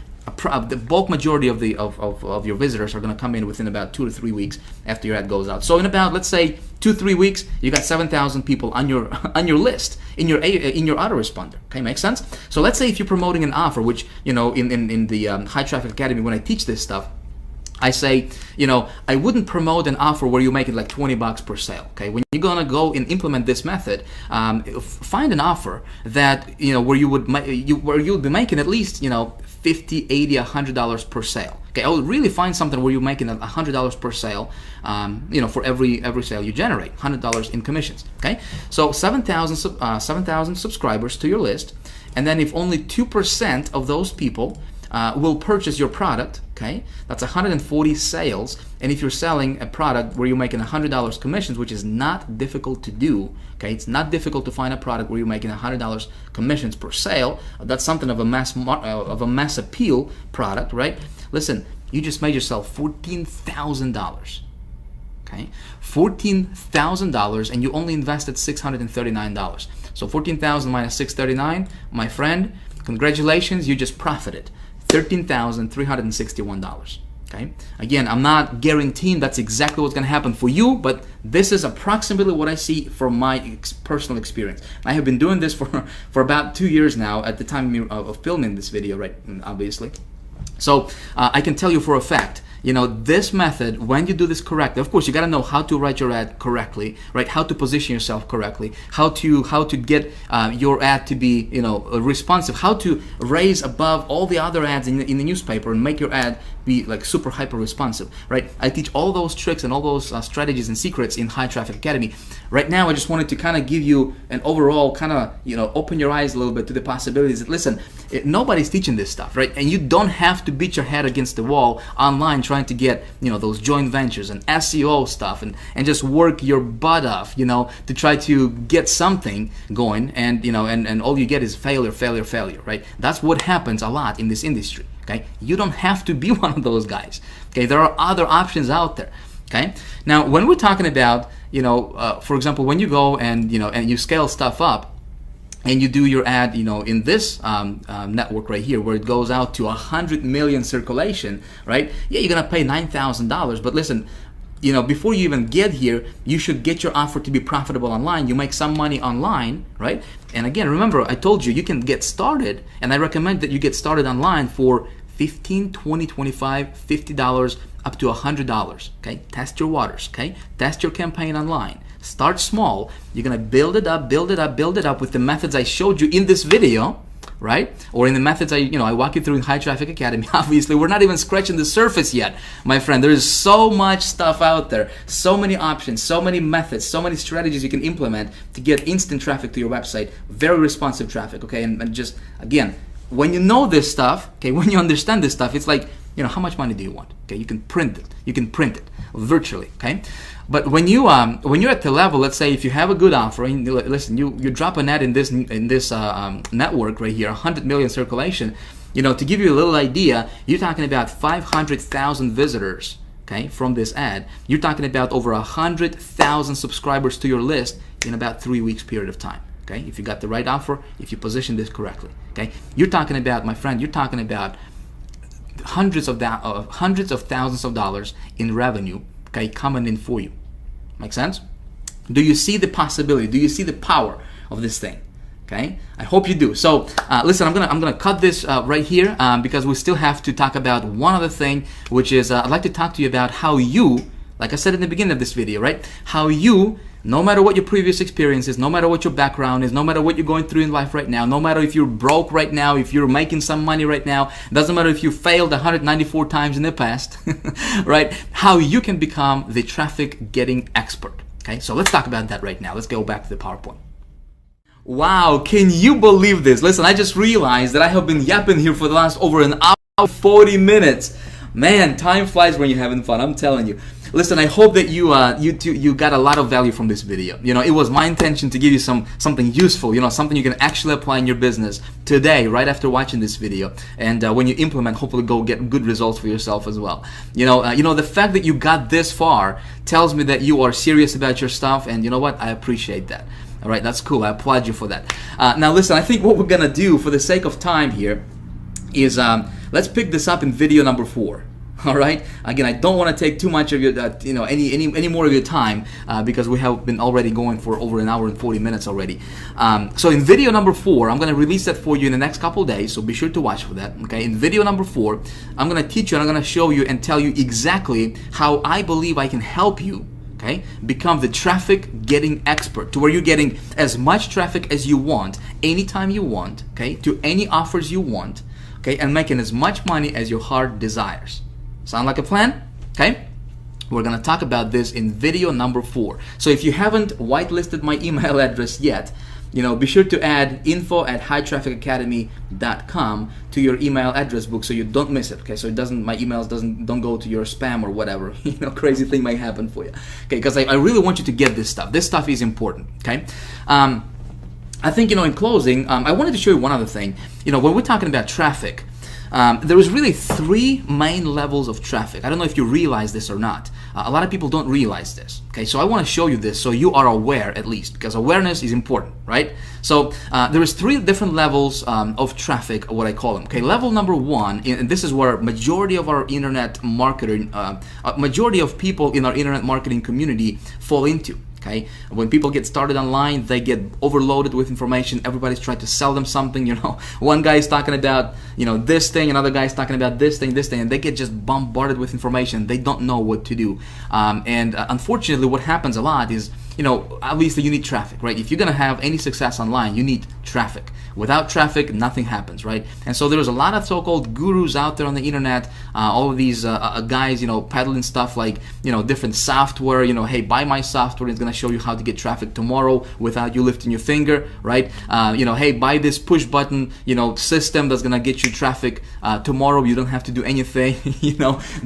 the bulk majority of your visitors are gonna come in within about 2 to 3 weeks after your ad goes out. So in about, let's say, 2-3 weeks, you got 7,000 people on your list in your autoresponder. Okay, makes sense? So let's say if you're promoting an offer, which, you know, in the High Traffic Academy, when I teach this stuff, I say, you know, I wouldn't promote an offer where you make it like $20 per sale. Okay, when you're gonna go and implement this method, find an offer that, you know, where you'll be making at least, you know, $50, $80, $100 per sale. Okay, I would really find something where you're making $100 per sale, you know, for every sale you generate, $100 in commissions. Okay, so 7,000 subscribers to your list, and then if only 2% of those people will purchase your product, okay, that's 140 sales. And if you're selling a product where you're making $100 commissions, which is not difficult to do, okay, it's not difficult to find a product where you're making $100 commissions per sale. That's something of a mass appeal product, right? Listen, you just made yourself $14,000. Okay, $14,000, and you only invested $639. So 14,000 minus 639, my friend, congratulations, you just profited $13,361. Okay, again, I'm not guaranteing that's exactly what's going to happen for you, but this is approximately what I see from my personal experience. I have been doing this for about 2 years now at the time of filming this video, right? Obviously. So I can tell you for a fact, you know, this method, when you do this correctly, of course, you got to know how to write your ad correctly, right? How to position yourself correctly, how to get your ad to be, you know, responsive, how to raise above all the other ads in the newspaper and make your ad be like super hyper responsive, right? I teach all those tricks and all those strategies and secrets in High Traffic Academy. Right now, I just wanted to kind of give you an overall kind of, you know, open your eyes a little bit to the possibilities that, listen, nobody's teaching this stuff, right? And you don't have to beat your head against the wall online trying to get, you know, those joint ventures and SEO stuff and just work your butt off, you know, to try to get something going, and, you know, and all you get is failure, right? That's what happens a lot in this industry. Okay, you don't have to be one of those guys. Okay, there are other options out there. Okay, now when we're talking about, for example, when you go and and you scale stuff up, and you do your ad, in this network right here, where it goes out to 100 million circulation, right? Yeah, you're gonna pay $9,000, but listen, before you even get here, you should get your offer to be profitable online. You make some money online, right? And again, remember, I told you can get started, and I recommend that you get started online for $15, $20, $25, $50, up to $100. Okay, test your waters. Okay, test your campaign online. Start small. You're gonna build it up, build it up, build it up with the methods I showed you in this video, right? Or in the methods I walk you through in High Traffic Academy. Obviously, we're not even scratching the surface yet, my friend. There is so much stuff out there, so many options, so many methods, so many strategies you can implement to get instant traffic to your website, very responsive traffic. Okay, and just again, when you know this stuff, okay, when you understand this stuff, it's like, how much money do you want? Okay, you can print it. You can print it virtually. Okay, but when you're at the level, let's say if you have a good offer, and listen, you drop an ad in this network right here, 100 million circulation. To give you a little idea, you're talking about 500,000 visitors. Okay, from this ad, you're talking about over 100,000 subscribers to your list in about 3 weeks period of time. Okay, if you got the right offer, if you position this correctly. Okay, you're talking about, my friend, you're talking about hundreds of thousands of dollars in revenue, okay, coming in for you. Make sense? Do you see the possibility? Do you see the power of this thing? Okay, I hope you do. So listen, I'm gonna cut this right here because we still have to talk about one other thing, which is I'd like to talk to you about how you, like I said in the beginning of this video, right? How you, no matter what your previous experience is, no matter what your background is, no matter what you're going through in life right now, no matter if you're broke right now, if you're making some money right now, doesn't matter if you failed 194 times in the past, right? How you can become the traffic getting expert. Okay, so let's talk about that right now. Let's go back to the PowerPoint. Wow, can you believe this? Listen, I just realized that I have been yapping here for the last over an hour, 40 minutes. Man, time flies when you're having fun, I'm telling you. Listen, I hope that you got a lot of value from this video. It was my intention to give you something useful, something you can actually apply in your business today, right after watching this video. And when you implement, hopefully go get good results for yourself as well. The fact that you got this far tells me that you are serious about your stuff, and you know what? I appreciate that. All right, that's cool. I applaud you for that. Now listen, I think what we're gonna do for the sake of time here is let's pick this up in video number 4. All right. Again, I don't want to take too much of your, any more of your time because we have been already going for over an hour and 40 minutes already. So in video number 4, I'm going to release that for you in the next couple of days. So be sure to watch for that. Okay. In video number 4, I'm going to teach you and I'm going to show you and tell you exactly how I believe I can help you. Okay, become the traffic getting expert, to where you're getting as much traffic as you want, anytime you want. Okay, to any offers you want. Okay, and making as much money as your heart desires. Sound like a plan? Okay, we're gonna talk about this in video number 4. So if you haven't whitelisted my email address yet, be sure to add info@hightrafficacademy.com to your email address book so you don't miss it. Okay, so my emails don't go to your spam or whatever. Crazy thing might happen for you. Okay, because I really want you to get this stuff. This stuff is important. Okay. I think in closing, I wanted to show you one other thing. When we're talking about traffic, there is really 3 main levels of traffic. I don't know if you realize this or not. A lot of people don't realize this. Okay, so I want to show you this so you are aware, at least, because awareness is important, right? So there is 3 different levels of traffic, what I call them. Okay, level number 1, and this is where majority of our internet marketing, majority of people in our internet marketing community fall into. Okay, when people get started online, they get overloaded with information. Everybody's trying to sell them something. One guy is talking about this thing, another guy is talking about this thing, and they get just bombarded with information. They don't know what to do, and unfortunately, what happens a lot is obviously you need traffic, right? If you're gonna have any success online, you need traffic. Without traffic, nothing happens, right? And so there's a lot of so-called gurus out there on the internet, all of these guys, peddling stuff like, different software, hey, buy my software, it's gonna show you how to get traffic tomorrow without you lifting your finger, right? Hey, buy this push button, system that's gonna get you traffic tomorrow. You don't have to do anything,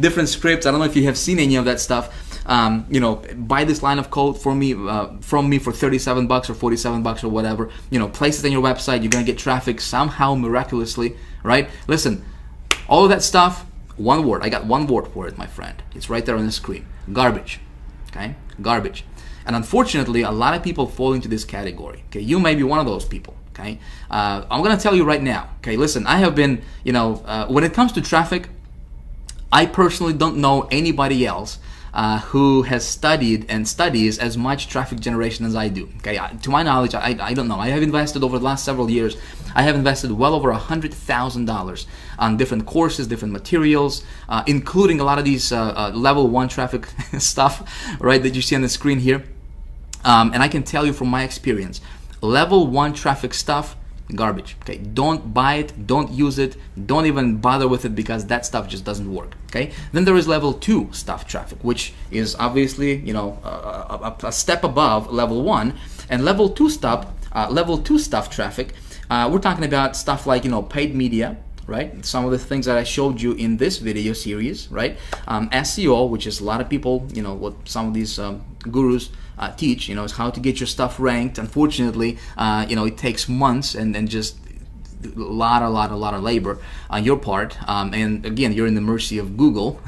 different scripts. I don't know if you have seen any of that stuff. Buy this line of code from me for $37 or $47 or whatever. Place it on your website. You're gonna get traffic somehow miraculously, right? Listen, All of that stuff, one word. I got one word for it, my friend. It's right there on the screen. Garbage. Okay? Garbage. And unfortunately, a lot of people fall into this category. Okay? You may be one of those people. Okay? I'm going to tell you right now. Okay? Listen, I have been, when it comes to traffic, I personally don't know anybody else who has studied and studies as much traffic generation as I do. Okay, to my knowledge, I don't know. I have invested over the last several years. I have invested well over $100,000 on different courses, different materials, including a lot of these level 1 traffic stuff, right, that you see on the screen here. And I can tell you from my experience, level 1 traffic stuff, garbage. Okay, don't buy it, don't use it, don't even bother with it, because that stuff just doesn't work. Okay, then there is level 2 stuff traffic, which is obviously a step above level 1. And level 2 stuff traffic, we're talking about stuff like paid media, right? Some of the things that I showed you in this video series, right? SEO, which is a lot of people, what some of these gurus teach, is how to get your stuff ranked. Unfortunately, it takes months and just a lot of labor on your part. And again, you're in the mercy of Google.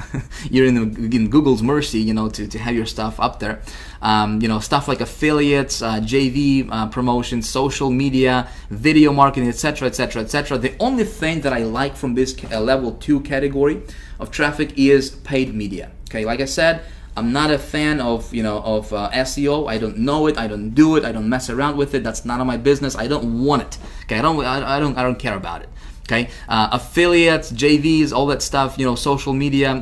You're in Google's mercy, to have your stuff up there. Stuff like affiliates, JV promotions, social media, video marketing, etc., etc., etc. The only thing that I like from this level 2 category of traffic is paid media. Okay, like I said, I'm not a fan of SEO. I don't know it. I don't do it. I don't mess around with it. That's none of my business. I don't want it. Okay, I don't care about it. Okay, affiliates, JVs, all that stuff. Social media.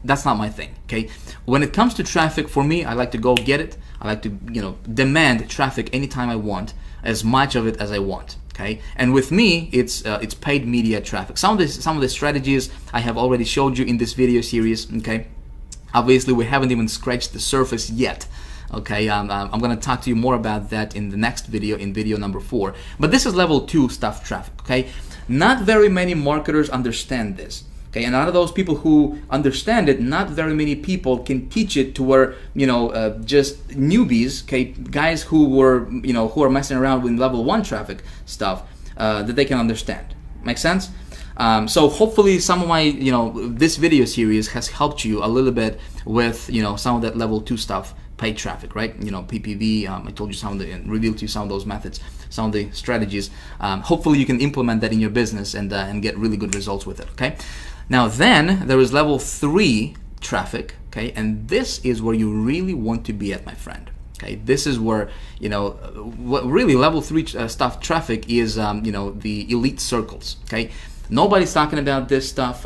That's not my thing. Okay, when it comes to traffic, for me, I like to go get it. I like to demand traffic anytime I want, as much of it as I want. Okay, and with me, it's paid media traffic. Some of the strategies I have already showed you in this video series. Okay. Obviously, we haven't even scratched the surface yet. Okay, I'm going to talk to you more about that in the next video, in video number 4. But this is level 2 stuff traffic. Okay, not very many marketers understand this. Okay, and out of those people who understand it, not very many people can teach it to where just newbies, okay, guys who are messing around with level 1 traffic stuff, that they can understand. Make sense? So hopefully some of my, this video series has helped you a little bit with, some of that level 2 stuff, paid traffic, right? PPV, I told you some of the, and revealed to you some of those methods, some of the strategies. Hopefully you can implement that in your business and get really good results with it, okay? Now then, there is level 3 traffic, okay? And this is where you really want to be at, my friend. Okay, this is where, what really level 3 stuff traffic is, the elite circles, okay? Nobody's talking about this stuff.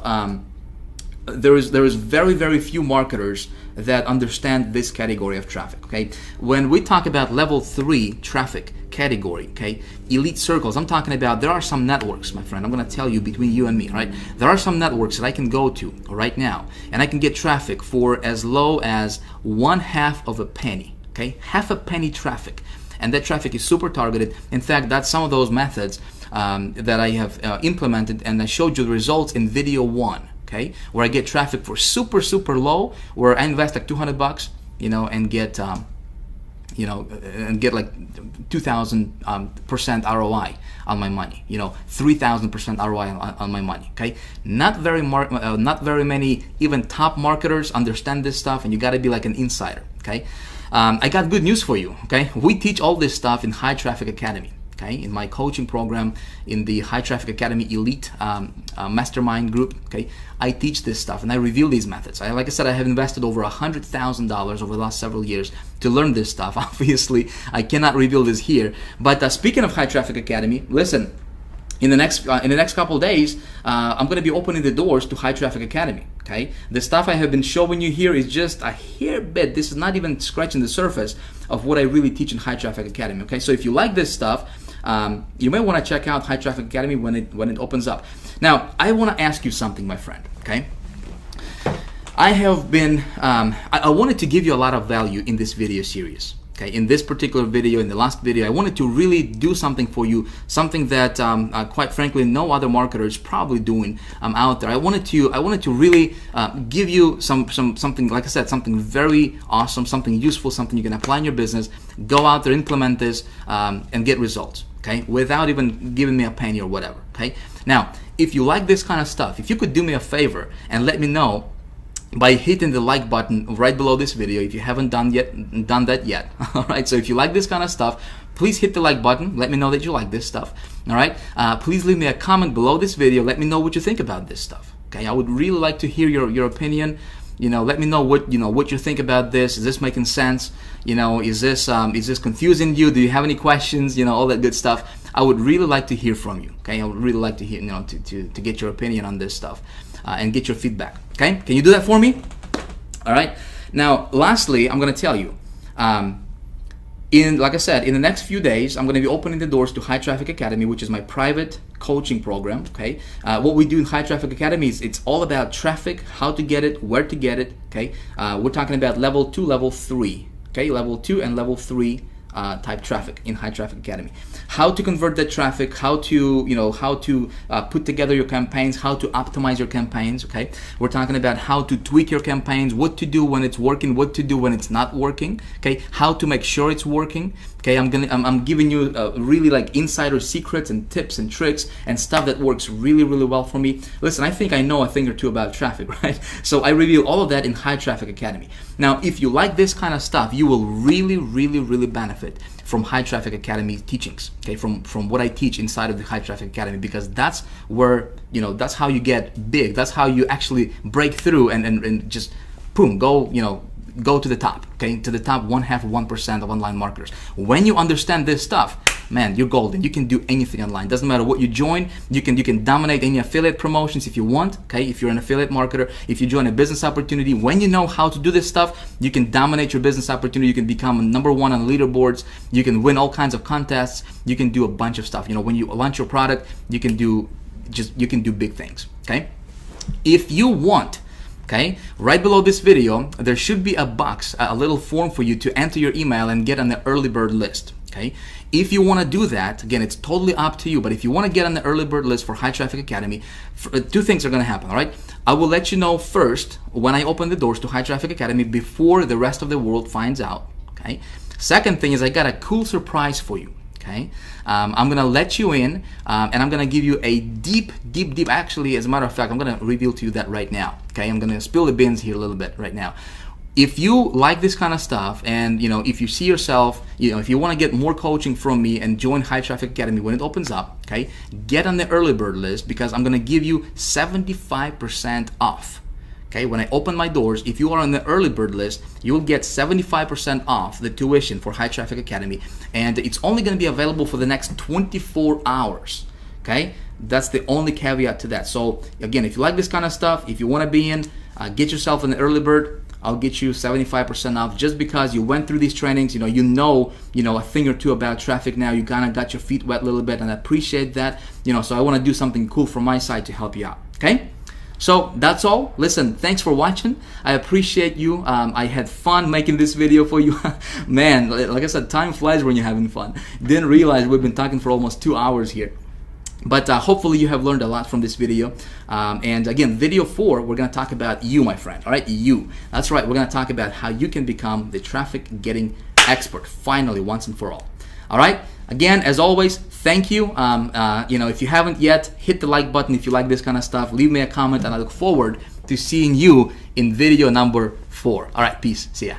There is very, very few marketers that understand this category of traffic. Okay, when we talk about level 3 traffic category, okay, elite circles, I'm talking about there are some networks, my friend. I'm going to tell you between you and me, right? There are some networks that I can go to right now, and I can get traffic for as low as 1/2 of a penny. Okay, half a penny traffic, and that traffic is super targeted. In fact, that's some of those methods that I have implemented, and I showed you the results in video 1, okay, where I get traffic for super low, where I invest like $200, and get like 2,000% ROI on my money, 3,000% ROI on my money. Okay, not very many even top marketers understand this stuff, and you got to be like an insider. Okay, I got good news for you. Okay, we teach all this stuff in High Traffic Academy. Okay, in my coaching program, in the High Traffic Academy Elite Mastermind group, okay, I teach this stuff and I reveal these methods. Like I said, I have invested over $100,000 over the last several years to learn this stuff. Obviously, I cannot reveal this here. But speaking of High Traffic Academy, listen. In the next couple of days, I'm going to be opening the doors to High Traffic Academy. Okay, the stuff I have been showing you here is just a hair bit. This is not even scratching the surface of what I really teach in High Traffic Academy. Okay, so if you like this stuff, you may want to check out High Traffic Academy when it opens up. Now, I want to ask you something, my friend. Okay, I have been I wanted to give you a lot of value in this video series. Okay, in this particular video, in the last video, I wanted to really do something for you, something that quite frankly no other marketer is probably doing out there. I wanted to really give you something, like I said, something very awesome, something useful, something you can apply in your business. Go out there, implement this, and get results. Okay, without even giving me a penny or whatever. Okay, now if you like this kind of stuff, if you could do me a favor and let me know by hitting the like button right below this video if you haven't done that yet. All right, so if you like this kind of stuff, please hit the like button. Let me know that you like this stuff. All right, please leave me a comment below this video. Let me know what you think about this stuff. Okay, I would really like to hear your opinion. You know, let me know what you think about this. Is this making sense? You know, is this confusing you? Do you have any questions? You know, all that good stuff. I would really like to hear from you. Okay, I would really like to hear, to get your opinion on this stuff and get your feedback. Okay, can you do that for me? All right. Now, lastly, I'm going to tell you. Like I said, in the next few days, I'm going to be opening the doors to High Traffic Academy, which is my private coaching program. Okay, what we do in High Traffic Academy is it's all about traffic, how to get it, where to get it. Okay, we're talking about level 2, level 3. Okay, level 2 and level 3 type traffic in High Traffic Academy. How to convert that traffic, how to put together your campaigns, how to optimize your campaigns. Okay, we're talking about how to tweak your campaigns, what to do when it's working, what to do when it's not working. Okay, how to make sure it's working. Okay, I'm giving you really like insider secrets and tips and tricks and stuff that works really well for me. Listen, I think I know a thing or two about traffic, right? So I reveal all of that in High Traffic Academy. Now, if you like this kind of stuff, you will really benefit from High Traffic Academy teachings. Okay, from what I teach inside of the High Traffic Academy, because that's where, that's how you get big. That's how you actually break through and just boom, go to the top. Okay, to the top 0.5% of online marketers. When you understand this stuff, man, you're golden. You can do anything online. Doesn't matter what you join. You can dominate any affiliate promotions if you want. Okay, if you're an affiliate marketer, if you join a business opportunity, when you know how to do this stuff, you can dominate your business opportunity. You can become #1 on leaderboards. You can win all kinds of contests. You can do a bunch of stuff. When you launch your product, you can do big things. Okay, if you want. Okay, right below this video, there should be a box, a little form for you to enter your email and get on the early bird list. Okay, if you want to do that, again, it's totally up to you. But if you want to get on the early bird list for High Traffic Academy, two things are going to happen. All right, I will let you know first when I open the doors to High Traffic Academy before the rest of the world finds out. Okay, second thing is I got a cool surprise for you. Okay, I'm gonna let you in, and I'm gonna give you a deep. Actually, as a matter of fact, I'm gonna reveal to you that right now. Okay, I'm gonna spill the beans here a little bit right now. If you like this kind of stuff, and if you see yourself, if you want to get more coaching from me and join High Traffic Academy when it opens up, okay, get on the early bird list because I'm gonna give you 75% off. Okay, when I open my doors, if you are on the early bird list, you will get 75% off the tuition for High Traffic Academy, and it's only going to be available for the next 24 hours. Okay, that's the only caveat to that. So again, if you like this kind of stuff, if you want to be in, get yourself an early bird. I'll get you 75% off just because you went through these trainings. You know a thing or two about traffic now. You kind of got your feet wet a little bit, and I appreciate that. So I want to do something cool from my side to help you out. Okay. So that's all. Listen, thanks for watching. I appreciate you. I had fun making this video for you. Man, like I said, time flies when you're having fun. Didn't realize we've been talking for almost 2 hours here. But hopefully you have learned a lot from this video. And again, video 4, we're going to talk about you, my friend. All right, you. That's right. We're going to talk about how you can become the traffic getting expert finally, once and for all. All right. Again, as always, thank you. If you haven't yet, hit the like button if you like this kind of stuff. Leave me a comment, and I look forward to seeing you in video number 4. All right, peace. See ya.